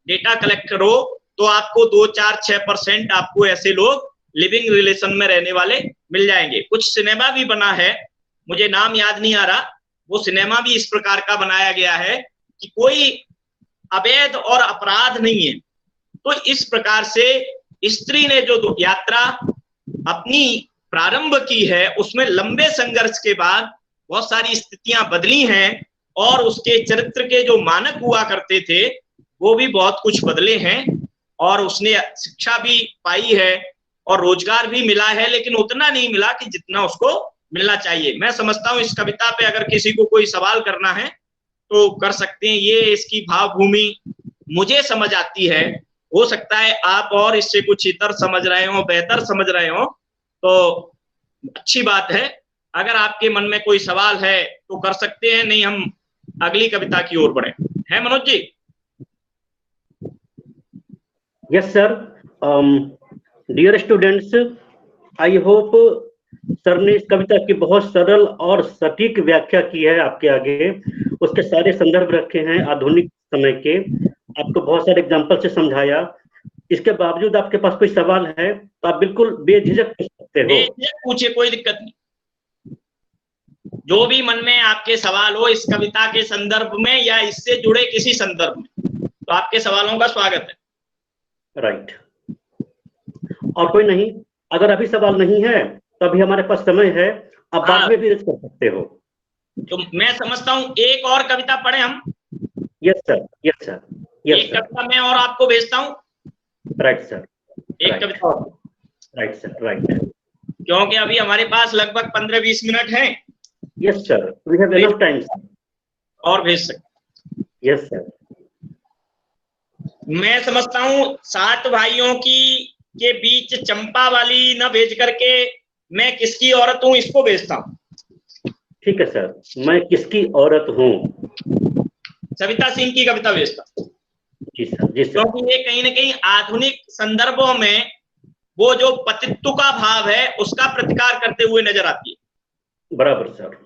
S2: डेटा कलेक्ट करो, तो आपको 2-4-6% आपको ऐसे लोग लिविंग रिलेशन में रहने वाले मिल जाएंगे। कुछ सिनेमा भी बना है, मुझे नाम याद नहीं आ रहा, वो सिनेमा भी इस प्रकार का बनाया गया है कि कोई अवैध और अपराध नहीं है। तो इस प्रकार से स्त्री ने जो यात्रा अपनी प्रारंभ की है, उसमें लंबे संघर्ष के बाद बहुत सारी स्थितियां बदली हैं और उसके चरित्र के जो मानक हुआ करते थे वो भी बहुत कुछ बदले हैं और उसने शिक्षा भी पाई है और रोजगार भी मिला है, लेकिन उतना नहीं मिला कि जितना उसको मिलना चाहिए। मैं समझता हूँ इस कविता पे अगर किसी को कोई सवाल करना है तो कर सकते हैं। ये इसकी भावभूमि मुझे समझ आती है, हो सकता है आप और इससे कुछ इतर समझ रहे हो, बेहतर समझ रहे हो, तो अच्छी बात है। अगर आपके मन में कोई सवाल है तो कर सकते हैं, नहीं हम अगली कविता की ओर बढ़े। है Manoj ji?
S1: Yes sir. Dear students, I hope sir ने इस कविता की बहुत सरल और सटीक व्याख्या की है आपके आगे। उसके सारे संदर्भ रखे हैं आधुनिक समय के, आपको बहुत सारे एग्जाम्पल से समझाया। इसके बावजूद आपके पास कोई सवाल है तो आप बिल्कुल बेझिझक पूछ सकते हो।
S2: बेझिझक पूछे, कोई दिक्कत नहीं। जो भी मन में आपके सवाल हो इस कविता के संदर्भ में या इससे जुड़े किसी संदर्भ में, तो आपके सवालों का स्वागत है।
S1: राइट। और कोई नहीं, अगर अभी सवाल नहीं है तो अभी हमारे पास समय है, आप बाद में भी रेज कर सकते हो।
S2: तो मैं समझता हूँ एक और कविता पढ़े हम।
S1: Yes sir, yes sir, yes
S2: एक कविता मैं और आपको भेजता हूँ।
S1: राइट सर,
S2: एक कविता और।
S1: Right sir, right.
S2: क्योंकि अभी हमारे पास लगभग 15-20 मिनट हैं।
S1: Yes sir, we have enough time.
S2: और भेज सकते।
S1: Yes sir.
S2: मैं समझता हूँ 7 भाइयों के बीच चंपा वाली न भेज करके मैं किसकी औरत हूँ इसको भेजता हूँ।
S1: ठीक है सर, मैं किसकी औरत हूँ,
S2: सविता सिंह की कविता भेजता हूँ।
S1: जी सर, जी सर।
S2: क्योंकि ये कहीं ना कहीं आधुनिक संदर्भों में वो जो पतित्व का भाव है उसका प्रतिकार करते हुए नजर आती है।
S1: बराबर सर।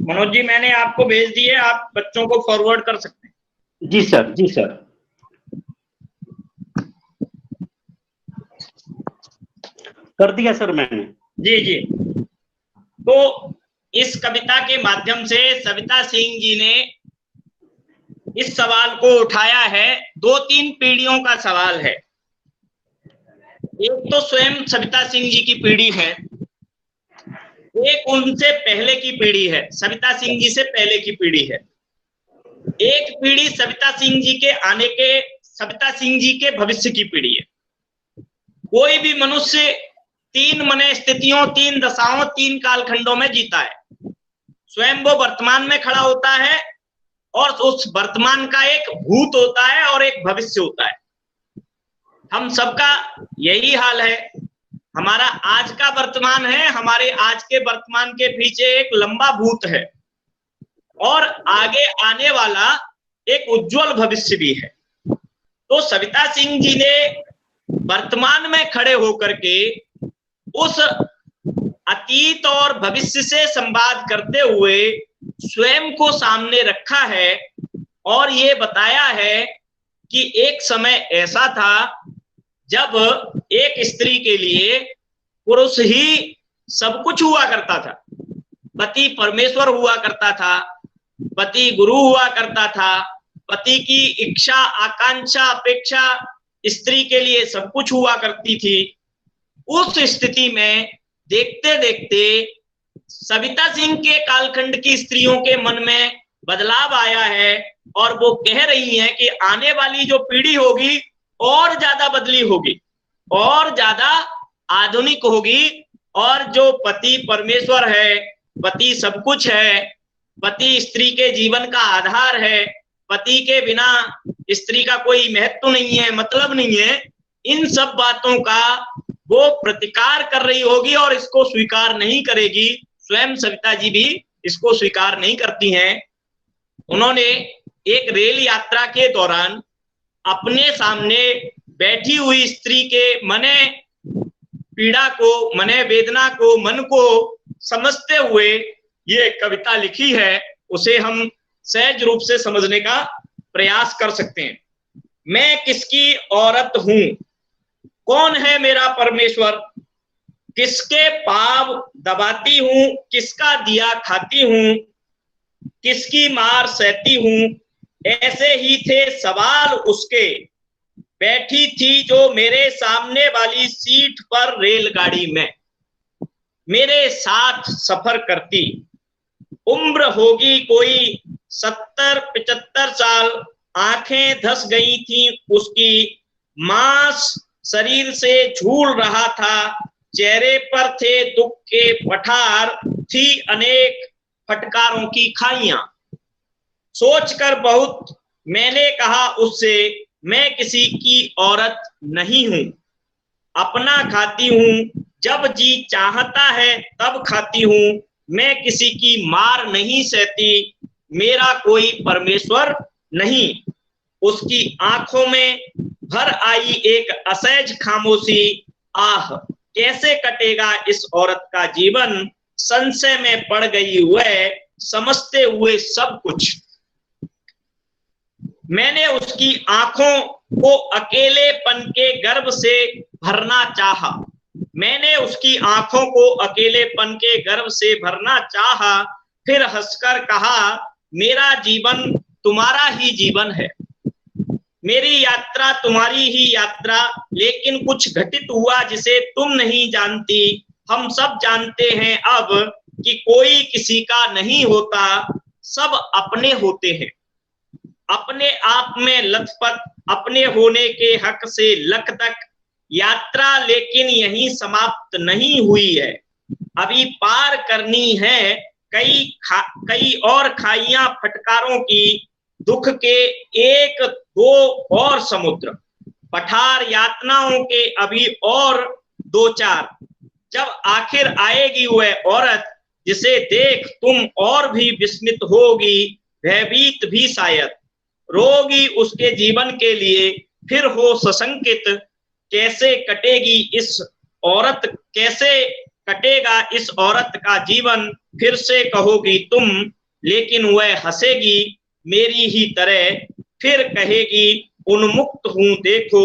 S2: मनोज जी मैंने आपको भेज दिए, आप बच्चों को फॉरवर्ड कर सकते हैं।
S1: जी सर, जी सर। कर दिया सर मैंने।
S2: जी जी। तो इस कविता के माध्यम से सविता सिंह जी ने इस सवाल को उठाया है। 2-3 पीढ़ियों का सवाल है। एक तो स्वयं सविता सिंह जी की पीढ़ी है, एक उनसे पहले की पीढ़ी है, सविता सिंह जी से पहले की पीढ़ी है, एक पीढ़ी सविता सिंह जी के आने के, सविता सिंह जी के भविष्य की पीढ़ी है। कोई भी मनुष्य 3 मने स्थितियों, 3 दशाओं, 3 कालखंडों में जीता है। स्वयं वो वर्तमान में खड़ा होता है और उस वर्तमान का एक भूत होता है और एक भविष्य होता है। हम सबका यही हाल है। हमारा आज का वर्तमान है, हमारे आज के वर्तमान के पीछे एक लंबा भूत है और आगे आने वाला एक उज्जवल भविष्य भी है। तो सविता सिंह जी ने वर्तमान में खड़े होकर के उस अतीत और भविष्य से संवाद करते हुए स्वयं को सामने रखा है और ये बताया है कि एक समय ऐसा था जब एक स्त्री के लिए पुरुष ही सब कुछ हुआ करता था। पति परमेश्वर हुआ करता था, पति गुरु हुआ करता था, पति की इच्छा आकांक्षा अपेक्षा स्त्री के लिए सब कुछ हुआ करती थी। उस स्थिति में देखते देखते सविता सिंह के कालखंड की स्त्रियों के मन में बदलाव आया है और वो कह रही हैं कि आने वाली जो पीढ़ी होगी और ज्यादा बदली होगी और ज्यादा आधुनिक होगी, और जो पति परमेश्वर है, पति सब कुछ है, पति स्त्री के जीवन का आधार है, पति के बिना स्त्री का कोई महत्व नहीं है, मतलब नहीं है, इन सब बातों का वो प्रतिकार कर रही होगी और इसको स्वीकार नहीं करेगी। स्वयं सविता जी भी इसको स्वीकार नहीं करती हैं। उन्होंने एक रेल यात्रा के दौरान अपने सामने बैठी हुई स्त्री के मने पीड़ा को, मने वेदना को, मन को समझते हुए ये कविता लिखी है। उसे हम सहज रूप से समझने का प्रयास कर सकते हैं। मैं किसकी औरत हूं, कौन है मेरा परमेश्वर, किसके पाव दबाती हूं, किसका दिया खाती हूं, किसकी मार सहती हूं। ऐसे ही थे सवाल उसके, बैठी थी जो मेरे सामने वाली सीट पर रेलगाड़ी में, मेरे साथ सफर करती। उम्र होगी कोई 70-75 साल, आंखें धस गई थी उसकी, मांस शरीर से झूल रहा था, चेहरे पर थे दुख के पठार, थी अनेक फटकारों की खाइयां। सोचकर बहुत मैंने कहा उससे, मैं किसी की औरत नहीं हूं, अपना खाती हूं, जब जी चाहता है तब खाती हूं, मैं किसी की मार नहीं सहती, मेरा कोई परमेश्वर नहीं। उसकी आंखों में भर आई एक असहज खामोशी, आह कैसे कटेगा इस औरत का जीवन, संशय में पड़ गई वह समझते हुए सब कुछ। मैंने उसकी आंखों को अकेलेपन के गर्भ से भरना चाहा, मैंने उसकी आंखों को अकेलेपन के गर्भ से भरना चाहा, फिर हंसकर कहा मेरा जीवन तुम्हारा ही जीवन है, मेरी यात्रा तुम्हारी ही यात्रा, लेकिन कुछ घटित हुआ जिसे तुम नहीं जानती। हम सब जानते हैं अब कि कोई किसी का नहीं होता, सब अपने होते हैं, अपने आप में लथपथ, अपने होने के हक से लक तक। यात्रा लेकिन यहीं समाप्त नहीं हुई है, अभी पार करनी है कई और खाइयां फटकारों की, दुख के एक दो और समुद्र, पठार यातनाओं के अभी और 2-4। जब आखिर आएगी वह औरत जिसे देख तुम और भी विस्मित होगी, भयभीत भी शायद, रोगी उसके जीवन के लिए फिर हो सशंकित, कैसे कटेगी इस औरत, कैसे कटेगा इस औरत का जीवन, फिर से कहोगी तुम, लेकिन वह हंसेगी मेरी ही तरह, फिर कहेगी उन्मुक्त हूं देखो,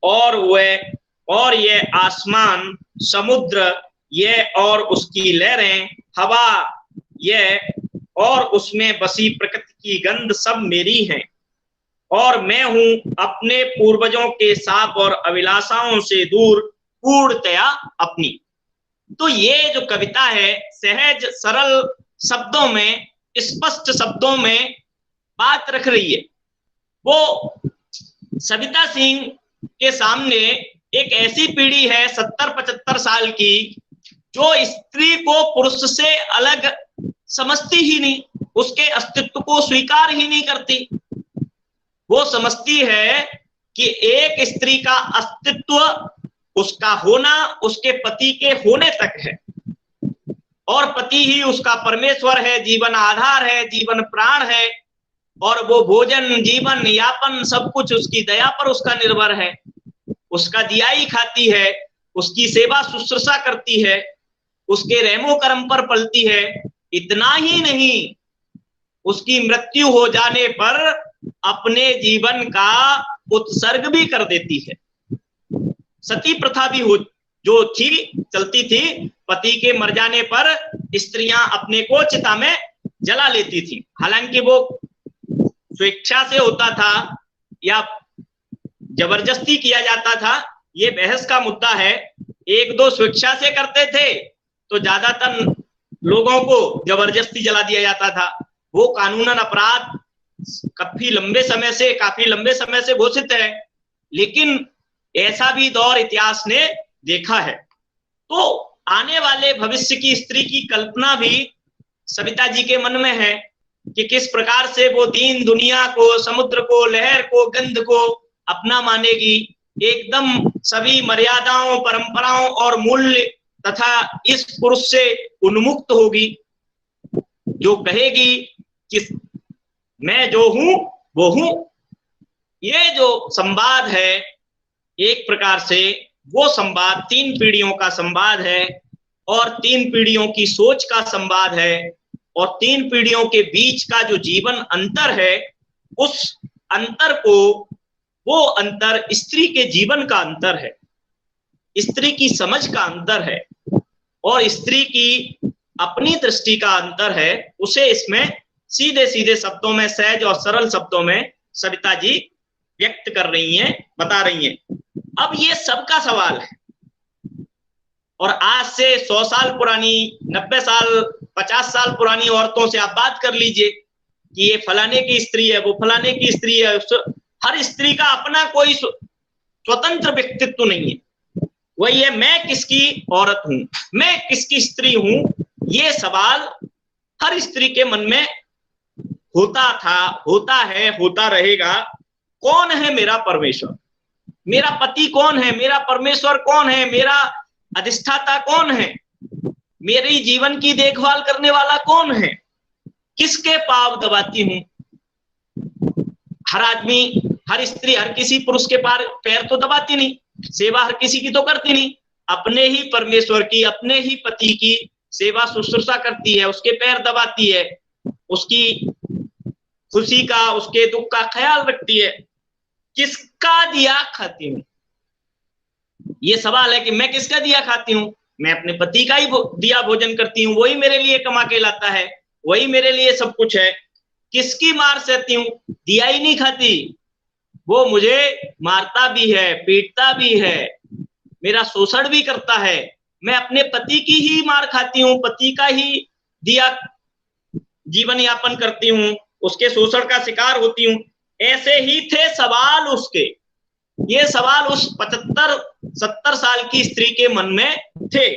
S2: और वह और यह आसमान, समुद्र यह और उसकी लहरें, हवा यह और उसमें बसी प्रकृति की गंध सब मेरी हैं, और मैं हूं अपने पूर्वजों के साप और अभिलाषाओं से दूर पूर्णतया अपनी। तो ये जो कविता है सहज सरल शब्दों में, स्पष्ट शब्दों में बात रख रही है। वो सविता सिंह के सामने एक ऐसी पीढ़ी है 70-75 साल की जो स्त्री को पुरुष से अलग समझती ही नहीं, उसके अस्तित्व को स्वीकार ही नहीं करती। वो समझती है कि एक स्त्री का अस्तित्व, उसका होना उसके पति के होने तक है, और पति ही उसका परमेश्वर है, जीवन आधार है, जीवन प्राण है, और वो भोजन जीवन यापन सब कुछ उसकी दया पर उसका निर्भर है। उसका दिया ही खाती है, उसकी सेवा शुश्रूषा करती है, उसके रहमो करम पर पलती है। इतना ही नहीं, उसकी मृत्यु हो जाने पर अपने जीवन का उत्सर्ग भी कर देती है। सती प्रथा भी हो जो थी चलती थी, पति के मर जाने पर स्त्रियां अपने को चिता में जला लेती थी। हालांकि वो स्वेच्छा से होता था या जबरदस्ती किया जाता था, ये बहस का मुद्दा है। एक दो स्वेच्छा से करते थे तो ज्यादातर लोगों को जबरदस्ती जला दिया जाता था। वो कानूनन अपराध काफी लंबे समय से घोषित है, लेकिन ऐसा भी दौर इतिहास ने देखा है। तो आने वाले भविष्य की स्त्री की कल्पना भी सविता जी के मन में है कि किस प्रकार से वो दीन दुनिया को, समुद्र को, लहर को, गंध को अपना मानेगी, एकदम सभी मर्यादाओं, परंपराओं और मूल्य तथा इस पुरुष से उन्मुक्त होगी, जो कहेगी कि मैं जो हूं वो हूं। ये जो संवाद है, एक प्रकार से वो संवाद 3 पीढ़ियों का संवाद है और 3 पीढ़ियों की सोच का संवाद है, और 3 पीढ़ियों के बीच का जो जीवन अंतर है, उस अंतर को, वो अंतर स्त्री के जीवन का अंतर है, स्त्री की समझ का अंतर है और स्त्री की अपनी दृष्टि का अंतर है। उसे इसमें सीधे सीधे शब्दों में, सहज और सरल शब्दों में सविता जी व्यक्त कर रही हैं, बता रही हैं। अब ये सबका सवाल है, और आज से 100 साल पुरानी, 90 साल, 50 साल पुरानी औरतों से आप बात कर लीजिए कि ये फलाने की स्त्री है, वो फलाने की स्त्री है। हर स्त्री का अपना कोई स्वतंत्र व्यक्तित्व नहीं है। वही है, मैं किसकी औरत हूं, मैं किसकी स्त्री हूं, ये सवाल हर स्त्री के मन में होता था, होता है, होता रहेगा। कौन है मेरा परमेश्वर, मेरा पति कौन है, मेरा परमेश्वर कौन है, मेरा अधिष्ठाता कौन है, मेरी जीवन की देखभाल करने वाला कौन है, किसके पांव दबाती हूं। हर आदमी, हर स्त्री, हर किसी पुरुष के पैर तो दबाती नहीं, सेवा हर किसी की तो करती नहीं। अपने ही परमेश्वर की, अपने ही पति की सेवा शुश्रूषा करती है, उसके पैर दबाती है, उसकी खुशी का, उसके दुख का ख्याल रखती है। किसका दिया खाती हूं, ये सवाल है कि मैं किसका दिया खाती हूं। मैं अपने पति का ही दिया भोजन करती हूँ, वही मेरे लिए कमा के लाता है, वही मेरे लिए सब कुछ है। किसकी मार सहती हूँ, दिया ही नहीं खाती, वो मुझे मारता भी है, पीटता भी है, मेरा शोषण भी करता है। मैं अपने पति की ही मार खाती हूँ, पति का ही दिया जीवन यापन करती हूँ, उसके शोषण का शिकार होती हूँ। ऐसे ही थे सवाल उसके, ये सवाल उस 75-70 साल की स्त्री के मन में थे।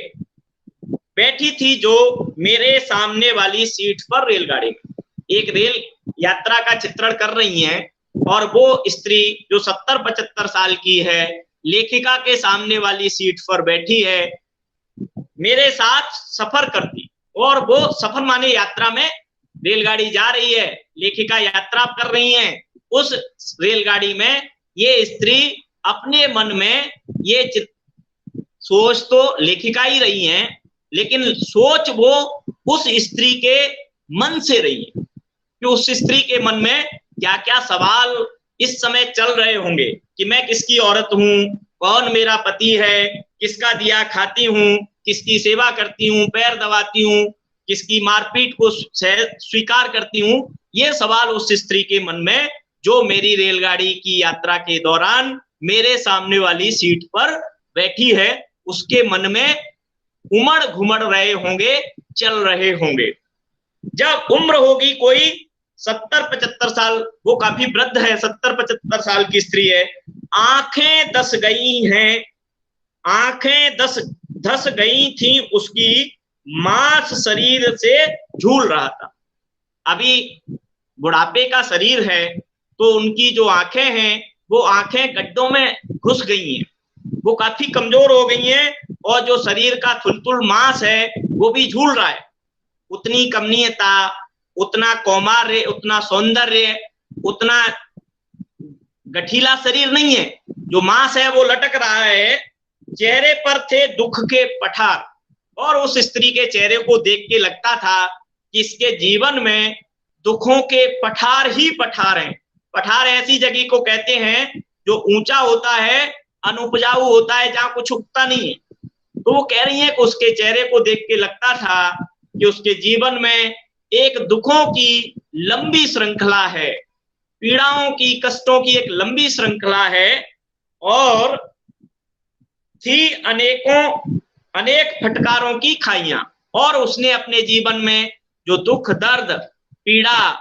S2: बैठी थी जो मेरे सामने वाली सीट पर रेलगाड़ी में, एक रेल यात्रा का चित्रण कर रही हैं, और वो स्त्री जो 70-75 साल की है, लेखिका के सामने वाली सीट पर बैठी है, मेरे साथ सफर करती। और वो सफर माने यात्रा में, रेलगाड़ी जा रही है, लेखिका यात्रा कर रही हैं, उस रेलगाड़ी में ये स्त्री अपने मन में ये सोच तो लेखिका ही रही हैं, लेकिन सोच वो उस स्त्री के मन से रही है कि उस स्त्री के मन में क्या क्या सवाल इस समय चल रहे होंगे कि मैं किसकी औरत हूं, कौन मेरा पति है, किसका दिया खाती हूं, किसकी सेवा करती हूं, पैर दबाती हूं, किसकी मारपीट को स्वीकार करती हूं। ये सवाल उस स्त्री के मन में जो मेरी रेलगाड़ी की यात्रा के दौरान मेरे सामने वाली सीट पर बैठी है, उसके मन में उमड़ घुमड़ रहे होंगे, चल रहे होंगे। जब उम्र होगी कोई 70-75 साल, वो काफी वृद्ध है, 70-75 साल की स्त्री है, आंखें धस गई हैं, आंखें धस गई थी, उसकी मांस शरीर से झूल रहा था। अभी बुढ़ापे का शरीर है तो उनकी जो आंखें हैं, वो आंखें गड्ढों में घुस गई हैं, वो काफी कमजोर हो गई हैं, और जो शरीर का थुलथुल मांस है वो भी झूल रहा है। उतनी कमनीयता, उतना कौमार्य, उतना सौंदर्य, उतना गठीला शरीर नहीं है, जो मांस है वो लटक रहा है, चेहरे पर थे दुख के पठार, और उस स्त्री के चेहरे को देख के लगता था कि इसके जीवन में दुखों के पठार ही पठार हैं। पठार ऐसी जगह को कहते हैं जो ऊंचा होता है, अनुपजाऊ होता है, जहां कुछ उगता नहीं है। तो वो कह रही है कि उसके चेहरे को देख के लगता था कि उसके जीवन में एक दुखों की लंबी श्रृंखला है, पीड़ाओं की, कष्टों की एक लंबी श्रृंखला है, और थी अनेक फटकारों की खाइयां। और उसने अपने जीवन में जो दुख, दर्द, पीड़ा,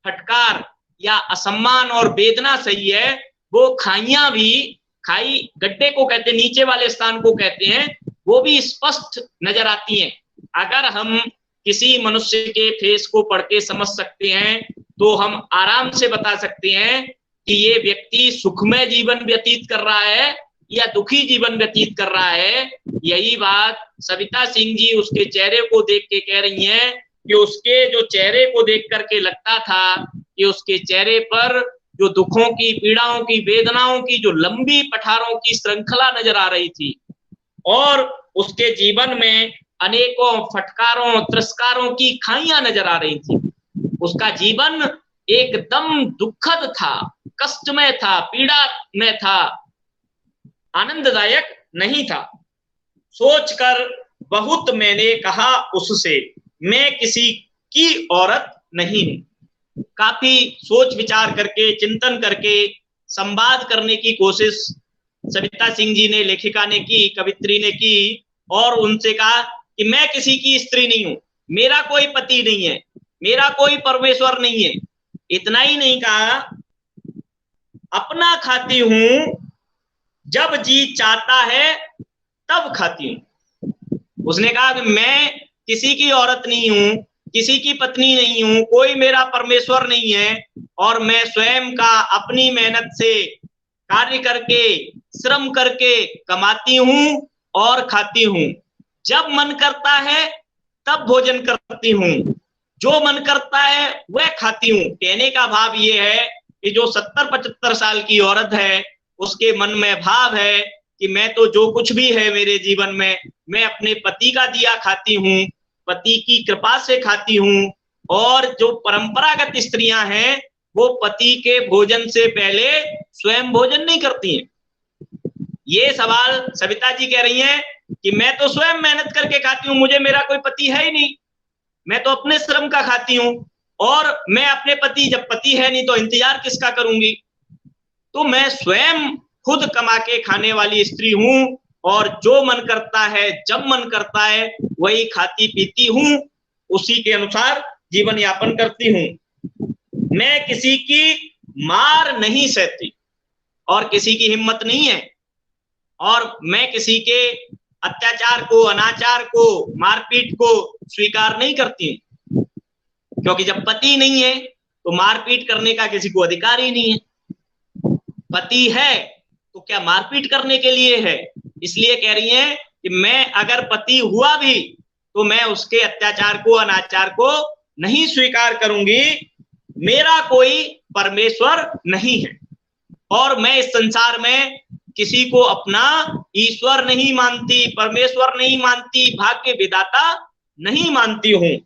S2: फटकार या असम्मान और वेदना सही है, वो खाइयां भी, खाई गड्ढे को कहते हैं, नीचे वाले स्थान को कहते हैं, वो भी स्पष्ट नजर आती हैं। अगर हम किसी मनुष्य के फेस को पढ़ के समझ सकते हैं तो हम आराम से बता सकते हैं कि ये व्यक्ति सुखमय जीवन व्यतीत कर रहा है या दुखी जीवन व्यतीत कर रहा है। यही बात सविता सिंह जी उसके चेहरे को देख के कह रही हैं कि उसके जो चेहरे को देख करके लगता था कि उसके चेहरे पर जो दुखों की, पीड़ाओं की, वेदनाओं की जो लंबी पठारों की श्रृंखला नजर आ रही थी, और उसके जीवन में अनेकों फटकारों, तिरस्कारों की खाइयां नजर आ रही थी। उसका जीवन एकदम दुखद था, कष्टमय था, पीड़ा में था, आनंददायक नहीं था। सोचकर बहुत मैंने कहा उससे, मैं किसी की औरत नहीं हूं। काफी सोच विचार करके, चिंतन करके, संवाद करने की कोशिश सविता सिंह जी ने, लेखिका ने की, कवित्री ने की, और उनसे कहा कि मैं किसी की स्त्री नहीं हूं, मेरा कोई पति नहीं है, मेरा कोई परमेश्वर नहीं है। इतना ही नहीं कहा, अपना खाती हूं, जब जी चाहता है तब खाती हूं। उसने कहा कि मैं किसी की औरत नहीं हूं, किसी की पत्नी नहीं हूं, कोई मेरा परमेश्वर नहीं है, और मैं स्वयं का अपनी मेहनत से कार्य करके, श्रम करके कमाती हूं और खाती हूं। जब मन करता है तब भोजन करती हूं, जो मन करता है वह खाती हूं। कहने का भाव ये है कि जो 70-75 साल की औरत है, उसके मन में भाव है कि मैं तो जो कुछ भी है मेरे जीवन में, मैं अपने पति का दिया खाती हूँ, पति की कृपा से खाती हूँ। और जो परंपरागत स्त्रियां हैं वो पति के भोजन से पहले स्वयं भोजन नहीं करती हैं। ये सवाल सविता जी कह रही हैं कि मैं तो स्वयं मेहनत करके खाती हूँ, मुझे मेरा कोई पति है ही नहीं, मैं तो अपने श्रम का खाती हूँ, और मैं अपने पति, जब पति है नहीं तो इंतजार किसका करूंगी। तो मैं स्वयं खुद कमा के खाने वाली स्त्री हूं, और जो मन करता है, जब मन करता है वही खाती पीती हूं, उसी के अनुसार जीवन यापन करती हूं। मैं किसी की मार नहीं सहती और किसी की हिम्मत नहीं है, और मैं किसी के अत्याचार को, अनाचार को, मारपीट को स्वीकार नहीं करती हूं, क्योंकि जब पति नहीं है तो मारपीट करने का किसी को अधिकार ही नहीं है। पति है तो क्या मारपीट करने के लिए है। इसलिए कह रही हैं कि मैं अगर पति हुआ भी तो मैं उसके अत्याचार को, अनाचार को नहीं स्वीकार करूंगी। मेरा कोई परमेश्वर नहीं है, और मैं इस संसार में किसी को अपना ईश्वर नहीं मानती, परमेश्वर नहीं मानती, भाग्य विधाता नहीं मानती हूं।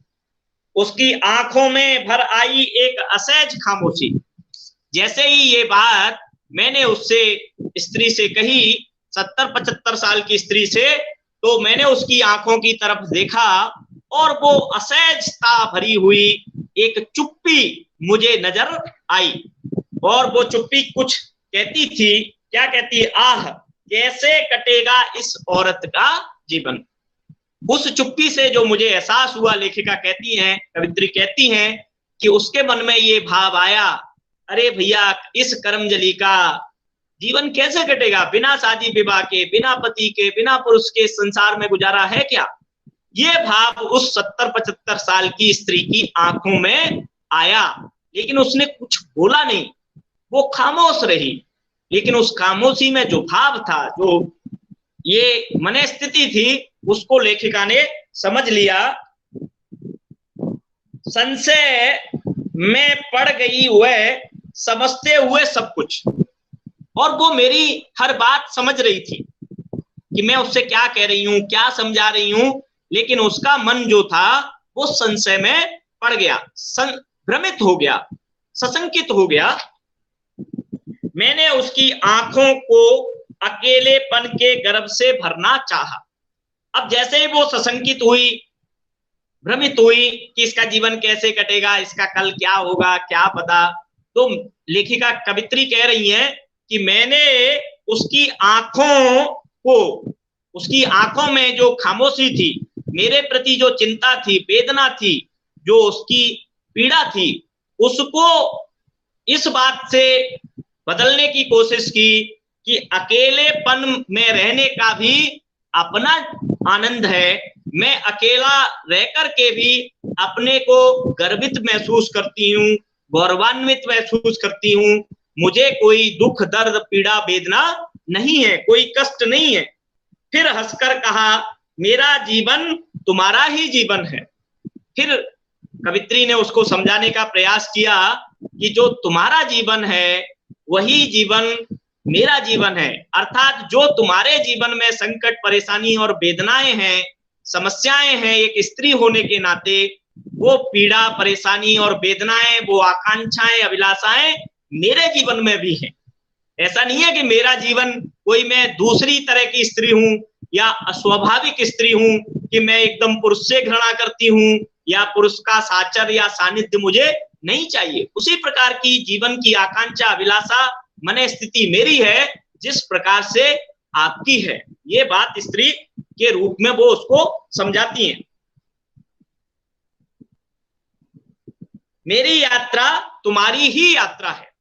S2: उसकी आंखों में भर आई एक असहज खामोशी। जैसे ही ये बात मैंने उससे, स्त्री से कही, 70-75 साल की स्त्री से, तो मैंने उसकी आंखों की तरफ देखा और वो असहजता भरी हुई एक चुप्पी मुझे नजर आई। और वो चुप्पी कुछ कहती थी। क्या कहती? आह, कैसे कटेगा इस औरत का जीवन। उस चुप्पी से जो मुझे एहसास हुआ, लेखिका कहती हैं, कवित्री कहती हैं कि उसके मन में ये भाव आया, अरे भैया, इस कर्मजली का जीवन कैसे कटेगा? बिना शादी विवाह के, बिना पति के, बिना पुरुष के संसार में गुजारा है क्या? ये भाव उस 70-75 साल की स्त्री की आंखों में आया, लेकिन उसने कुछ बोला नहीं, वो खामोश रही। लेकिन उस खामोशी में जो भाव था, जो ये मनस्थिति थी, उसको लेखिका ने समझ लिया। संशय में पड़ गई वह, समझते हुए सब कुछ। और वो मेरी हर बात समझ रही थी कि मैं उससे क्या कह रही हूँ, क्या समझा रही हूँ, लेकिन उसका मन जो था वो संशय में पड़ गया, भ्रमित हो गया, सशंकित हो गया। मैंने उसकी आंखों को अकेलेपन के गर्भ से भरना चाहा। अब जैसे ही वो सशंकित हुई, भ्रमित हुई कि इसका जीवन कैसे कटेगा, इसका कल क्या होगा, क्या पता, तो लेखिका कवित्री कह रही है कि मैंने उसकी आंखों को, उसकी आंखों में जो खामोशी थी, मेरे प्रति जो चिंता थी, वेदना थी, जो उसकी पीड़ा थी, उसको इस बात से बदलने की कोशिश की कि अकेलेपन में रहने का भी अपना आनंद है। मैं अकेला रह करके भी अपने को गर्वित महसूस करती हूँ, गौरवान्वित महसूस करती हूँ। मुझे कोई दुख, दर्द, पीड़ा, वेदना नहीं है, कोई कष्ट नहीं है। फिर हंसकर कहा, मेरा जीवन तुम्हारा ही जीवन है। फिर कवित्री ने उसको समझाने का प्रयास किया कि जो तुम्हारा जीवन है वही जीवन मेरा जीवन है। अर्थात जो तुम्हारे जीवन में संकट, परेशानी और वेदनाएं हैं, समस्याएं हैं, एक स्त्री होने के नाते वो पीड़ा, परेशानी और वेदनाएं, वो आकांक्षाएं, अभिलाषाएं मेरे जीवन में भी हैं। ऐसा नहीं है कि मेरा जीवन कोई मैं दूसरी तरह की स्त्री हूं या अस्वाभाविक स्त्री हूं कि मैं एकदम पुरुष से घृणा करती हूं या पुरुष का साचर या सानिध्य मुझे नहीं चाहिए। उसी प्रकार की जीवन की आकांक्षा, अभिलाषा, मन स्थिति मेरी है जिस प्रकार से आपकी है। ये बात स्त्री के रूप में वो उसको समझाती हैं। मेरी यात्रा तुम्हारी ही यात्रा है।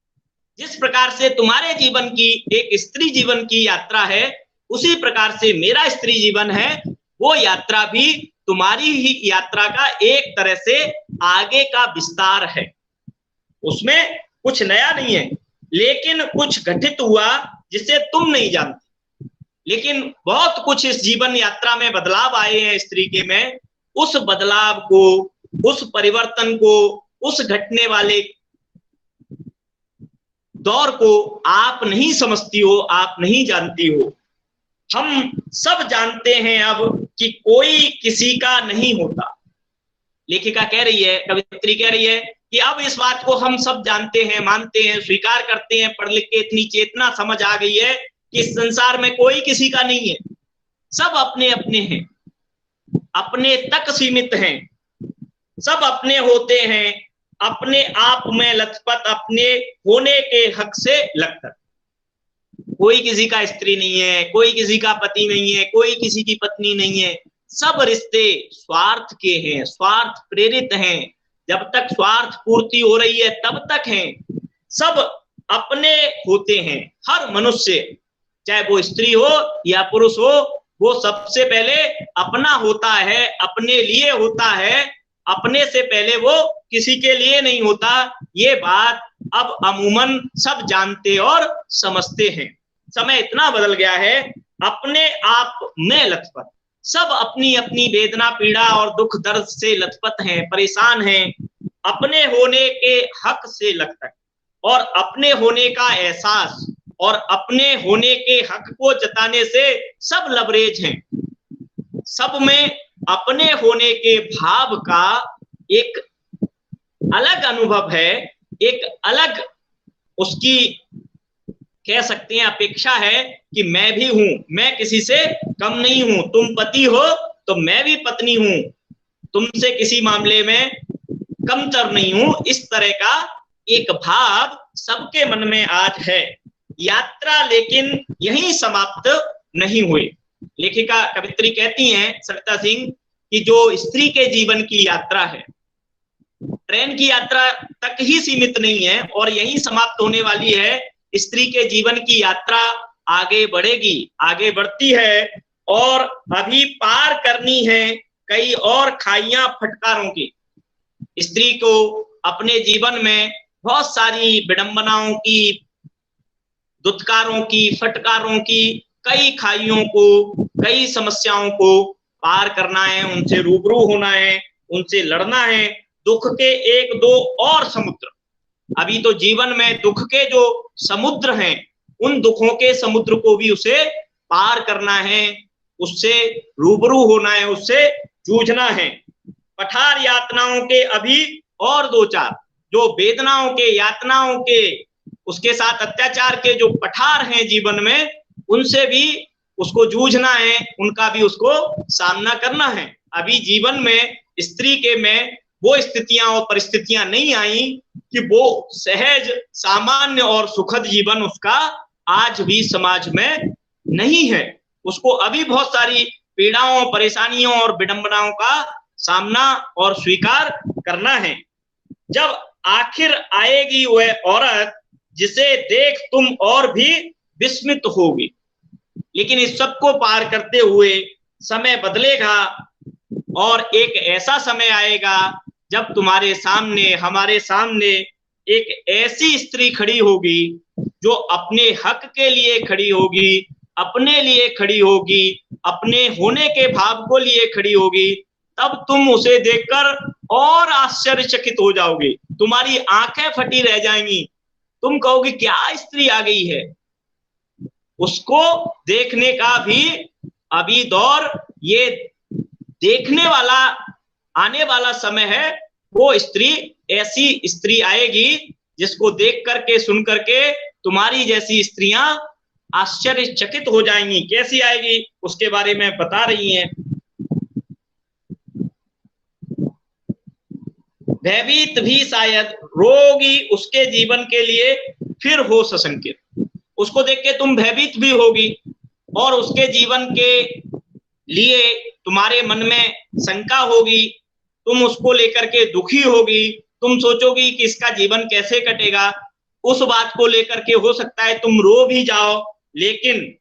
S2: जिस प्रकार से तुम्हारे जीवन की एक स्त्री जीवन की यात्रा है, उसी प्रकार से मेरा स्त्री जीवन है, वो यात्रा भी तुम्हारी ही यात्रा का एक तरह से आगे का विस्तार है। उसमें कुछ नया नहीं है, लेकिन कुछ घटित हुआ जिसे तुम नहीं जानती। लेकिन बहुत कुछ इस जीवन यात्रा में बदलाव आए हैं स्त्री के में। उस बदलाव को, उस परिवर्तन को, उस घटने वाले दौर को आप नहीं समझती हो, आप नहीं जानती हो। हम सब जानते हैं अब कि कोई किसी का नहीं होता। लेखिका कह रही है, कवित्री कह रही है कि अब इस बात को हम सब जानते हैं, मानते हैं, स्वीकार करते हैं। पढ़ लिख के इतनी चेतना समझ आ गई है कि इस संसार में कोई किसी का नहीं है, सब अपने अपने हैं, अपने तक सीमित हैं, सब अपने होते हैं, अपने आप में लथपथ, अपने होने के हक से लगकर। कोई किसी का स्त्री नहीं है, कोई किसी का पति नहीं है, कोई किसी की पत्नी नहीं है। सब रिश्ते स्वार्थ के हैं, स्वार्थ प्रेरित हैं। जब तक स्वार्थ पूर्ति हो रही है तब तक हैं। सब अपने होते हैं। हर मनुष्य, चाहे वो स्त्री हो या पुरुष हो, वो सबसे पहले अपना होता है, अपने लिए होता है। अपने से पहले वो किसी के लिए नहीं होता। ये बात अब अमूमन सब जानते और समझते हैं। समय इतना बदल गया है, अपने आप में लथपथ, सब अपनी अपनी वेदना, पीड़ा और दुख दर्द से लथपथ हैं, परेशान हैं, अपने होने के हक से लगता है। और अपने होने का एहसास और अपने होने के हक को जताने से सब लबरेज हैं। सब में अपने होने के भाव का एक अलग अनुभव है, एक अलग उसकी कह सकते हैं अपेक्षा है कि मैं भी हूं, मैं किसी से कम नहीं हूं। तुम पति हो तो मैं भी पत्नी हूं, तुमसे किसी मामले में कमतर नहीं हूं। इस तरह का एक भाव सबके मन में आज है। यात्रा लेकिन यहीं समाप्त नहीं हुई। लेखिका कवित्री कहती हैं सरिता सिंह कि जो स्त्री के जीवन की यात्रा है, ट्रेन की यात्रा तक ही सीमित नहीं है और यहीं समाप्त होने वाली है। स्त्री के जीवन की यात्रा आगे बढ़ेगी, आगे बढ़ती है और अभी पार करनी है कई और खाइयां फटकारों की। स्त्री को अपने जीवन में बहुत सारी विडंबनाओं की, दुत्कारों की, फटकारों की, कई खाइयों को, कई समस्याओं को पार करना है, उनसे रूबरू होना है, उनसे लड़ना है। दुख के एक दो और समुद्र, अभी तो जीवन में दुख के जो समुद्र हैं उन दुखों के समुद्र को भी उसे पार करना है, उससे रूबरू होना है, उससे जूझना है। पठार यातनाओं के अभी और दो चार, जो वेदनाओं के, यातनाओं के, उसके साथ अत्याचार के जो पठार हैं जीवन में, उनसे भी उसको जूझना है, उनका भी उसको सामना करना है। अभी जीवन में स्त्री के में वो स्थितियां और परिस्थितियां नहीं आई कि वो सहज, सामान्य और सुखद जीवन उसका आज भी समाज में नहीं है। उसको अभी बहुत सारी पीड़ाओं, परेशानियों और विडंबनाओं का सामना और स्वीकार करना है। जब आखिर आएगी वह औरत जिसे देख तुम और भी विस्मित होगी। लेकिन इस सब को पार करते हुए समय बदलेगा और एक ऐसा समय आएगा जब तुम्हारे सामने, हमारे सामने एक ऐसी स्त्री खड़ी होगी जो अपने हक के लिए खड़ी होगी, अपने लिए खड़ी होगी, अपने होने के भाव को लिए खड़ी होगी। तब तुम उसे देखकर और आश्चर्यचकित हो जाओगे, तुम्हारी आंखें फटी रह जाएंगी, तुम कहोगे क्या स्त्री आ गई है। उसको देखने का भी अभी दौर, ये देखने वाला आने वाला समय है। वो स्त्री, ऐसी स्त्री आएगी जिसको देख करके, सुन करके तुम्हारी जैसी स्त्रियां आश्चर्यचकित हो जाएंगी। कैसी आएगी उसके बारे में बता रही हैं। भयभीत भी शायद रोगी उसके जीवन के लिए फिर हो सशंकित। उसको देख के तुम भयभीत भी होगी और उसके जीवन के लिए तुम्हारे मन में शंका होगी, तुम उसको लेकर के दुखी होगी, तुम सोचोगी कि इसका जीवन कैसे कटेगा। उस बात को लेकर के हो सकता है तुम रो भी जाओ, लेकिन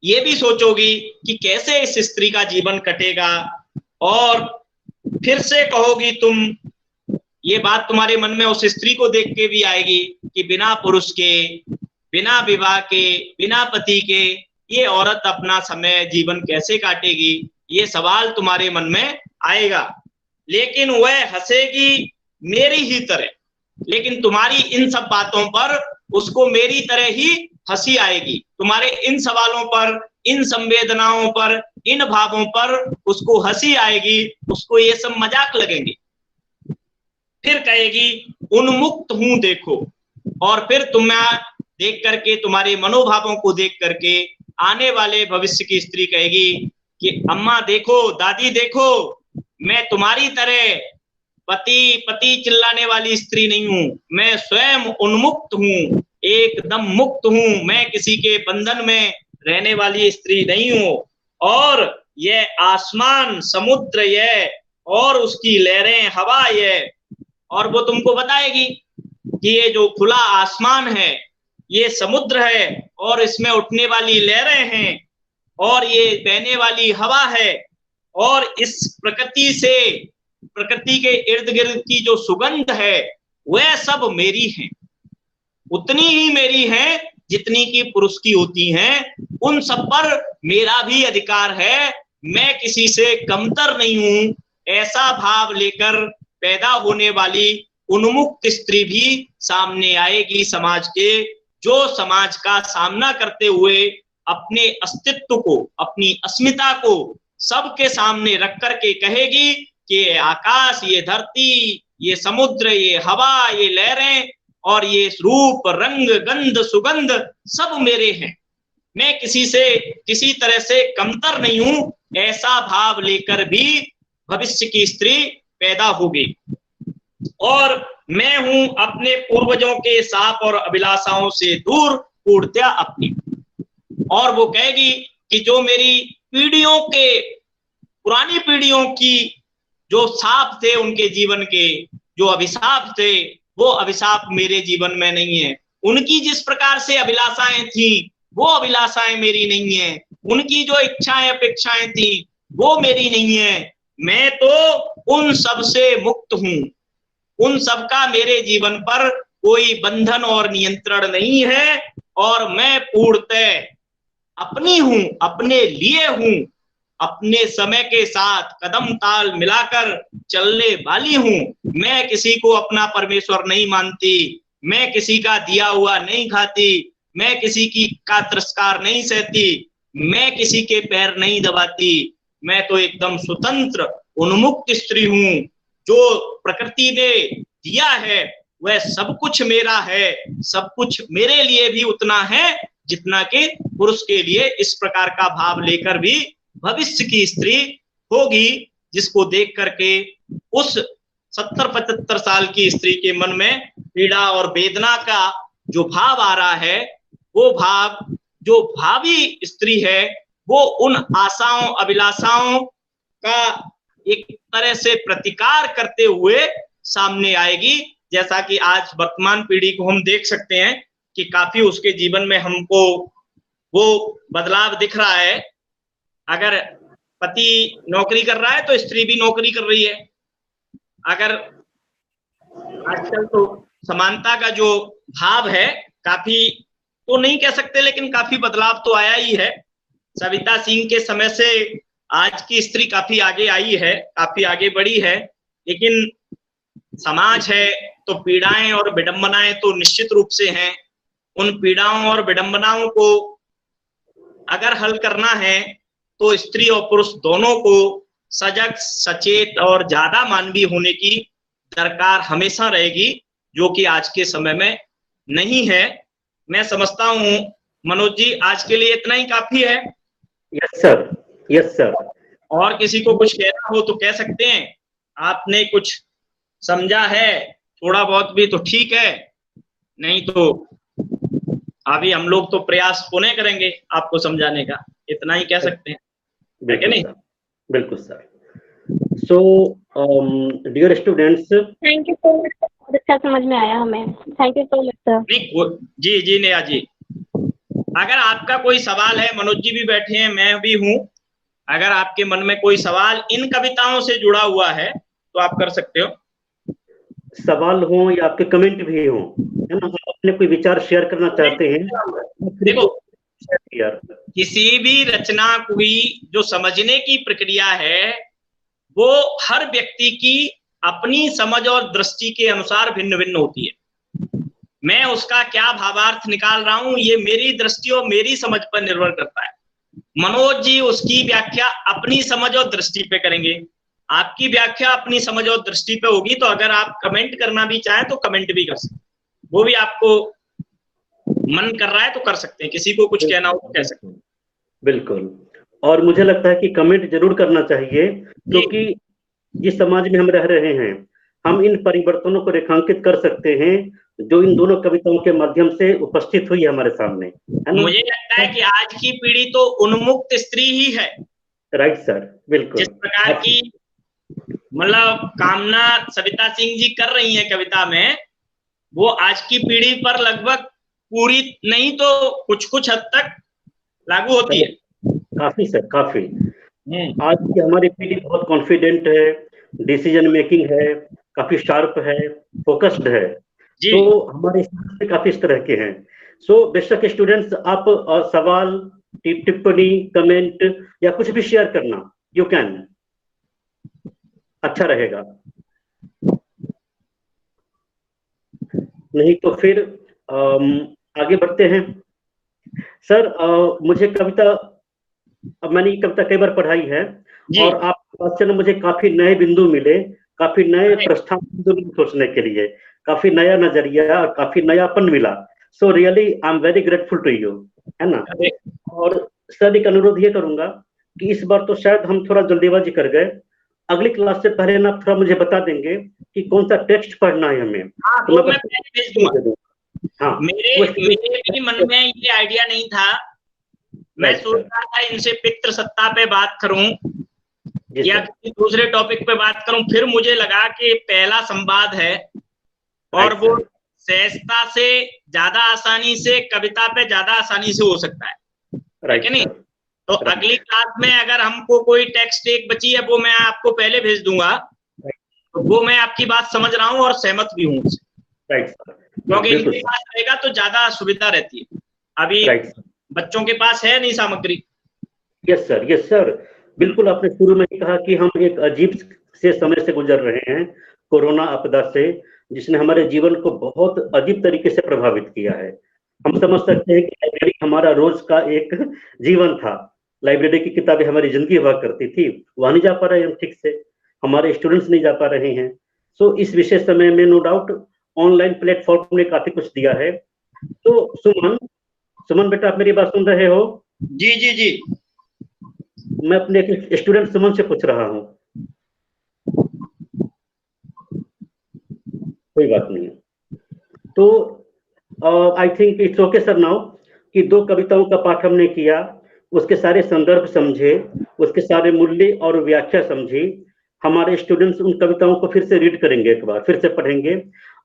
S2: ये भी सोचोगी कि कैसे इस स्त्री का जीवन कटेगा। और फिर से कहोगी तुम, ये बात तुम्हारे मन में उस स्त्री को देख के भी आएगी कि बिना पुरुष के, बिना विवाह के, बिना पति के ये औरत अपना समय, जीवन कैसे काटेगी। ये सवाल तुम्हारे मन में आएगा। लेकिन वह हंसेगी मेरी ही तरह। लेकिन तुम्हारी इन सब बातों पर उसको मेरी तरह ही हंसी आएगी। तुम्हारे इन सवालों पर, इन संवेदनाओं पर, इन भावों पर उसको हंसी आएगी, उसको ये सब मजाक लगेंगे। फिर कहेगी उन्मुक्त हूं देखो। और फिर तुम्हें देख करके, तुम्हारे मनोभावों को देख करके आने वाले भविष्य की स्त्री कहेगी कि अम्मा देखो, दादी देखो, मैं तुम्हारी तरह पति पति चिल्लाने वाली स्त्री नहीं हूं, मैं स्वयं उन्मुक्त हूं, एकदम मुक्त हूं, मैं किसी के बंधन में रहने वाली स्त्री नहीं हूं। और यह आसमान, समुद्र यह, और उसकी लहरें, हवा यह, और वो तुमको बताएगी कि ये जो खुला आसमान है, ये समुद्र है, और इसमें उठने वाली लहरें हैं, और ये बहने वाली हवा है, और इस प्रकृति से, प्रकृति के इर्द गिर्द की जो सुगंध है वह सब मेरी है, उतनी ही मेरी है जितनी की पुरुष की होती हैं। उन सब पर मेरा भी अधिकार है, मैं किसी से कमतर नहीं हूं। ऐसा भाव लेकर पैदा होने वाली उन्मुक्त स्त्री भी सामने आएगी समाज के, जो समाज का सामना करते हुए अपने अस्तित्व को, अपनी अस्मिता को सबके सामने रख करके कहेगी कि ये आकाश, ये धरती, ये समुद्र, ये हवा, ये लहरें और ये रूप, रंग, गंध, सुगंध सब मेरे हैं, मैं किसी से, किसी तरह से कमतर नहीं हूं। ऐसा भाव लेकर भी भविष्य की स्त्री पैदा होगी। और मैं हूं अपने पूर्वजों के शाप और अभिलाषाओं से दूर, पूर्णतया अपनी। और वो कहेगी कि जो मेरी पीढ़ियों के, पुरानी पीढ़ियों की जो शाप थे, उनके जीवन के जो अभिशाप थे, वो अभिशाप मेरे जीवन में नहीं है। उनकी जिस प्रकार से अभिलाषाएं थी, वो अभिलाषाएं मेरी नहीं है। उनकी जो इच्छाएं, अपेक्षाएं थी, वो मेरी नहीं है। मैं तो उन सब से मुक्त हूं। उन सब का मेरे जीवन पर कोई बंधन और नियंत्रण नहीं है, और मैं पूर्णतः अपनी हूं, अपने लिए हूं, अपने समय के साथ कदम ताल मिलाकर चलने वाली हूं। मैं किसी को अपना परमेश्वर नहीं मानती, मैं किसी का दिया हुआ नहीं खाती, मैं किसी की का तिरस्कार नहीं सहती, मैं किसी के पैर नहीं दबाती, मैं तो एकदम स्वतंत्र उन्मुक्त स्त्री हूँ, जो प्रकृति ने दिया है वह सब कुछ मेरा है, सब कुछ मेरे लिए भी उतना है जितना कि पुरुष के लिए। इस प्रकार का भाव लेकर भी भविष्य की स्त्री होगी, जिसको देख करके उस 70-75 साल की स्त्री के मन में पीड़ा और वेदना का जो भाव आ रहा है, वो भाव जो भावी स्त्री है वो उन आशाओं अभिलाषाओं का एक तरह से प्रतिकार करते हुए सामने आएगी। जैसा कि आज वर्तमान पीढ़ी को हम देख सकते हैं कि काफी उसके जीवन में हमको वो बदलाव दिख रहा है। अगर पति नौकरी कर रहा है तो स्त्री भी नौकरी कर रही है। अगर आजकल तो समानता का जो भाव है, काफी तो नहीं कह सकते लेकिन काफी बदलाव तो आया ही है। सविता सिंह के समय से आज की स्त्री काफी आगे आई है, काफी आगे बढ़ी है, लेकिन समाज है तो पीड़ाएं और विडंबनाएं तो निश्चित रूप से हैं। उन पीड़ाओं और विडंबनाओं को अगर हल करना है तो स्त्री और पुरुष दोनों को सजग, सचेत और ज्यादा मानवीय होने की दरकार हमेशा रहेगी, जो कि आज के समय में नहीं है। मैं समझता हूँ मनोज जी, आज के लिए इतना ही काफी है।
S1: Yes sir, yes sir.
S2: और किसी को कुछ कहना हो तो कह सकते हैं। आपने कुछ समझा है थोड़ा बहुत भी तो ठीक है, नहीं तो अभी हम लोग तो प्रयास पुनः करेंगे आपको समझाने का, इतना ही कह सकते हैं, है कि नहीं?
S1: बिल्कुल sir. So dear students,
S4: thank you so much, बहुत अच्छा समझ में आया हमें। Thank you so much sir.
S2: जी जी नेहा जी, अगर आपका कोई सवाल है, मनोज जी भी बैठे हैं, मैं भी हूँ, अगर आपके मन में कोई सवाल इन कविताओं से जुड़ा हुआ है तो आप कर सकते हो।
S1: सवाल हो या आपके कमेंट भी हो, है ना, अपने कोई विचार शेयर करना चाहते हैं,
S2: देखो किसी भी रचना की जो समझने की प्रक्रिया है वो हर व्यक्ति की अपनी समझ और दृष्टि के अनुसार भिन्न भिन्न होती है। मैं उसका क्या भावार्थ निकाल रहा हूं ये मेरी दृष्टि और मेरी समझ पर निर्भर करता है। मनोज जी उसकी व्याख्या अपनी समझ और दृष्टि पे करेंगे, आपकी व्याख्या अपनी समझ और दृष्टि पे होगी। तो अगर आप कमेंट करना भी चाहें तो कमेंट भी कर सकते हैं, वो भी आपको मन कर रहा है तो कर सकते हैं, किसी को कुछ कहना हो तो कह सकते हैं।
S1: बिल्कुल, और मुझे लगता है कि कमेंट जरूर करना चाहिए, क्योंकि जिस समाज में हम रह रहे हैं हम इन परिवर्तनों को रेखांकित कर सकते हैं जो इन दोनों कविताओं के माध्यम से उपस्थित हुई है हमारे सामने, है ना? मुझे
S2: लगता है कि आज की पीढ़ी तो उन्मुक्त स्त्री ही है।
S1: राइट सर, बिल्कुल।
S2: जिस प्रकार की मतलब कामना सविता सिंह जी कर रही हैं कविता में, वो आज की पीढ़ी पर लगभग पूरी नहीं तो कुछ कुछ हद तक लागू होती है।
S1: काफी सर, काफी। आज की हमारी पीढ़ी बहुत कॉन्फिडेंट है, डिसीजन मेकिंग है, काफी शार्प है, फोकस्ड है, तो हमारे हिसाब काफी इस तरह के हैं। सो बेशक स्टूडेंट्स आप सवाल, टिप्पणी, कमेंट या कुछ भी शेयर करना, यू कैन, अच्छा रहेगा। नहीं तो फिर आगे बढ़ते हैं। सर मुझे कविता, अब मैंने ये कविता कई बार पढ़ाई है और आपसे मुझे काफी नए बिंदु मिले, काफी नए प्रस्थान बिंदु सोचने के लिए, काफी नया नजरिया और काफी नयापन मिला। So really I am very grateful to you, है ना। और सर एक अनुरोध ये करूंगा कि इस बार तो शायद हम थोड़ा जल्दीबाजी कर गए, अगली क्लास से पहले ना थोड़ा मुझे बता देंगे कि कौन सा टेक्स्ट पढ़ना है हमें।
S2: तो मैं भेज दूंगा। हाँ, मेरे भी मन में ये आइडिया नहीं था, मैं सोच रहा था इनसे पितृसत्ता पे बात करूं या किसी दूसरे टॉपिक पे बात करूं, फिर मुझे लगा कि पहला संवाद है और वो सहजता से ज्यादा आसानी से कविता पे ज्यादा आसानी से हो सकता है कि नहीं। तो अगली क्लास में अगर हमको कोई टेक्स्ट एक बची है वो मैं आपको पहले भेज दूंगा, तो वो मैं आपकी बात समझ रहा हूँ और सहमत भी हूँ उससे, क्योंकि इनके पास रहेगा तो ज्यादा सुविधा रहती है। अभी बच्चों के पास है नहीं सामग्री।
S1: यस सर, यस सर, बिल्कुल। आपने शुरू में कहा कि हम एक अजीब से समय से गुजर रहे हैं, कोरोना आपदा से, जिसने हमारे जीवन को बहुत अजीब तरीके से प्रभावित किया है। हम समझ सकते हैं कि लाइब्रेरी हमारा रोज का एक जीवन था। लाइब्रेरी की किताबें हमारी जिंदगी हुआ करती थी। वहां नहीं जा पा रहे हम ठीक से, हमारे स्टूडेंट्स नहीं जा पा रहे हैं। सो इस विशेष समय में नो डाउट ऑनलाइन प्लेटफॉर्म ने काफी कुछ दिया है। तो सुमन बेटा, आप मेरी बात सुन रहे हो?
S2: जी जी जी।
S1: मैं अपने एक स्टूडेंट सुमन से पूछ रहा हूँ। कोई बात नहीं है। तो I think it's okay sir now कि 2 कविताओं का पाठ हमने किया, उसके सारे संदर्भ समझे, उसके सारे मूल्य और व्याख्या समझी। हमारे स्टूडेंट्स उन कविताओं को फिर से रीड करेंगे, एक बार फिर से पढ़ेंगे,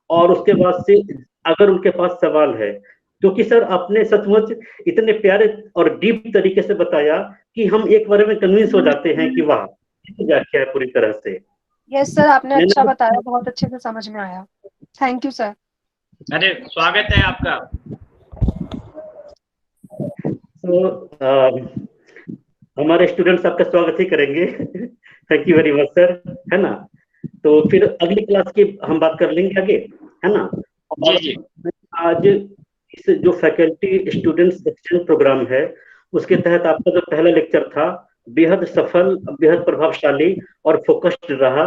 S1: और उसके बाद से अगर उनके पास सवाल है, क्योंकि सर आपने सचमुच इतने प्यारे और डीप तरीके से बताया कि हम एक बार में कन्विंस हो जाते हैं कि वाह, व्याख्या है पूरी तरह से।
S5: यस सर, आपने अच्छा बताया, बहुत अच्छे से समझ में आया। Thank you sir.
S2: अरे स्वागत है आपका।
S1: तो हमारे स्टूडेंट्स आपका स्वागत ही करेंगे। Thank you very much sir, है ना। तो फिर अगली क्लास की हम बात कर लेंगे आगे, है ना।
S2: जी जी।
S1: आज इस जो फैकल्टी स्टूडेंट्स एक्सचेंज प्रोग्राम है, उसके तहत आपका जो पहला लेक्चर था बेहद सफल, बेहद प्रभावशाली और फोकस्ड रहा।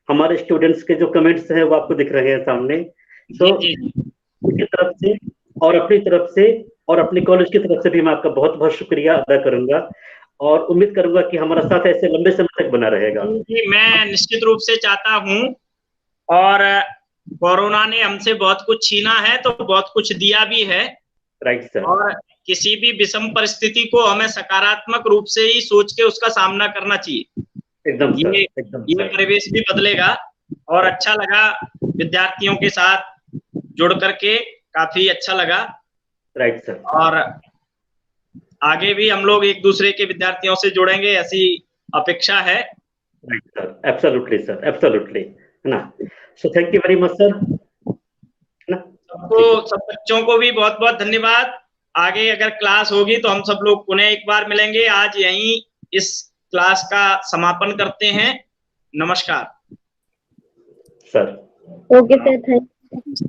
S1: हमारे स्टूडेंट्स के जो कमेंट्स हैं वो आपको दिख रहे हैं सामने। तो उनकी तरफ से और अपनी तरफ से और अपने कॉलेज की तरफ से भी मैं आपका बहुत बहुत शुक्रिया अदा करूंगा, और उम्मीद करूंगा कि हमारा साथ ऐसे लंबे समय तक बना रहेगा।
S2: जी, मैं निश्चित रूप से चाहता हूं, और कोरोना ने हमसे बहुत कुछ छीना है तो बहुत कुछ दिया भी है।
S1: Right sir.
S2: और किसी भी विषम परिस्थिति को हमें सकारात्मक रूप से ही सोच के उसका सामना करना चाहिए।
S1: एकदम सर,
S2: ये परिवेश भी बदलेगा। और अच्छा लगा विद्यार्थियों के साथ जुड़ करके, काफी अच्छा लगा।
S1: Right sir.
S2: और आगे भी हम लोग एक दूसरे के विद्यार्थियों से जुड़ेंगे, ऐसी अपेक्षा है।
S1: Right sir, absolutely sir, absolutely, है ना। So thank you very much sir.
S2: सबको, सब बच्चों को भी बहुत बहुत धन्यवाद। आगे अगर क्लास होगी तो हम सब लोग पुनः एक बार मिलेंगे। आज यहीं इस क्लास का समापन करते हैं। नमस्कार
S1: sir.
S4: Okay sir, thank you.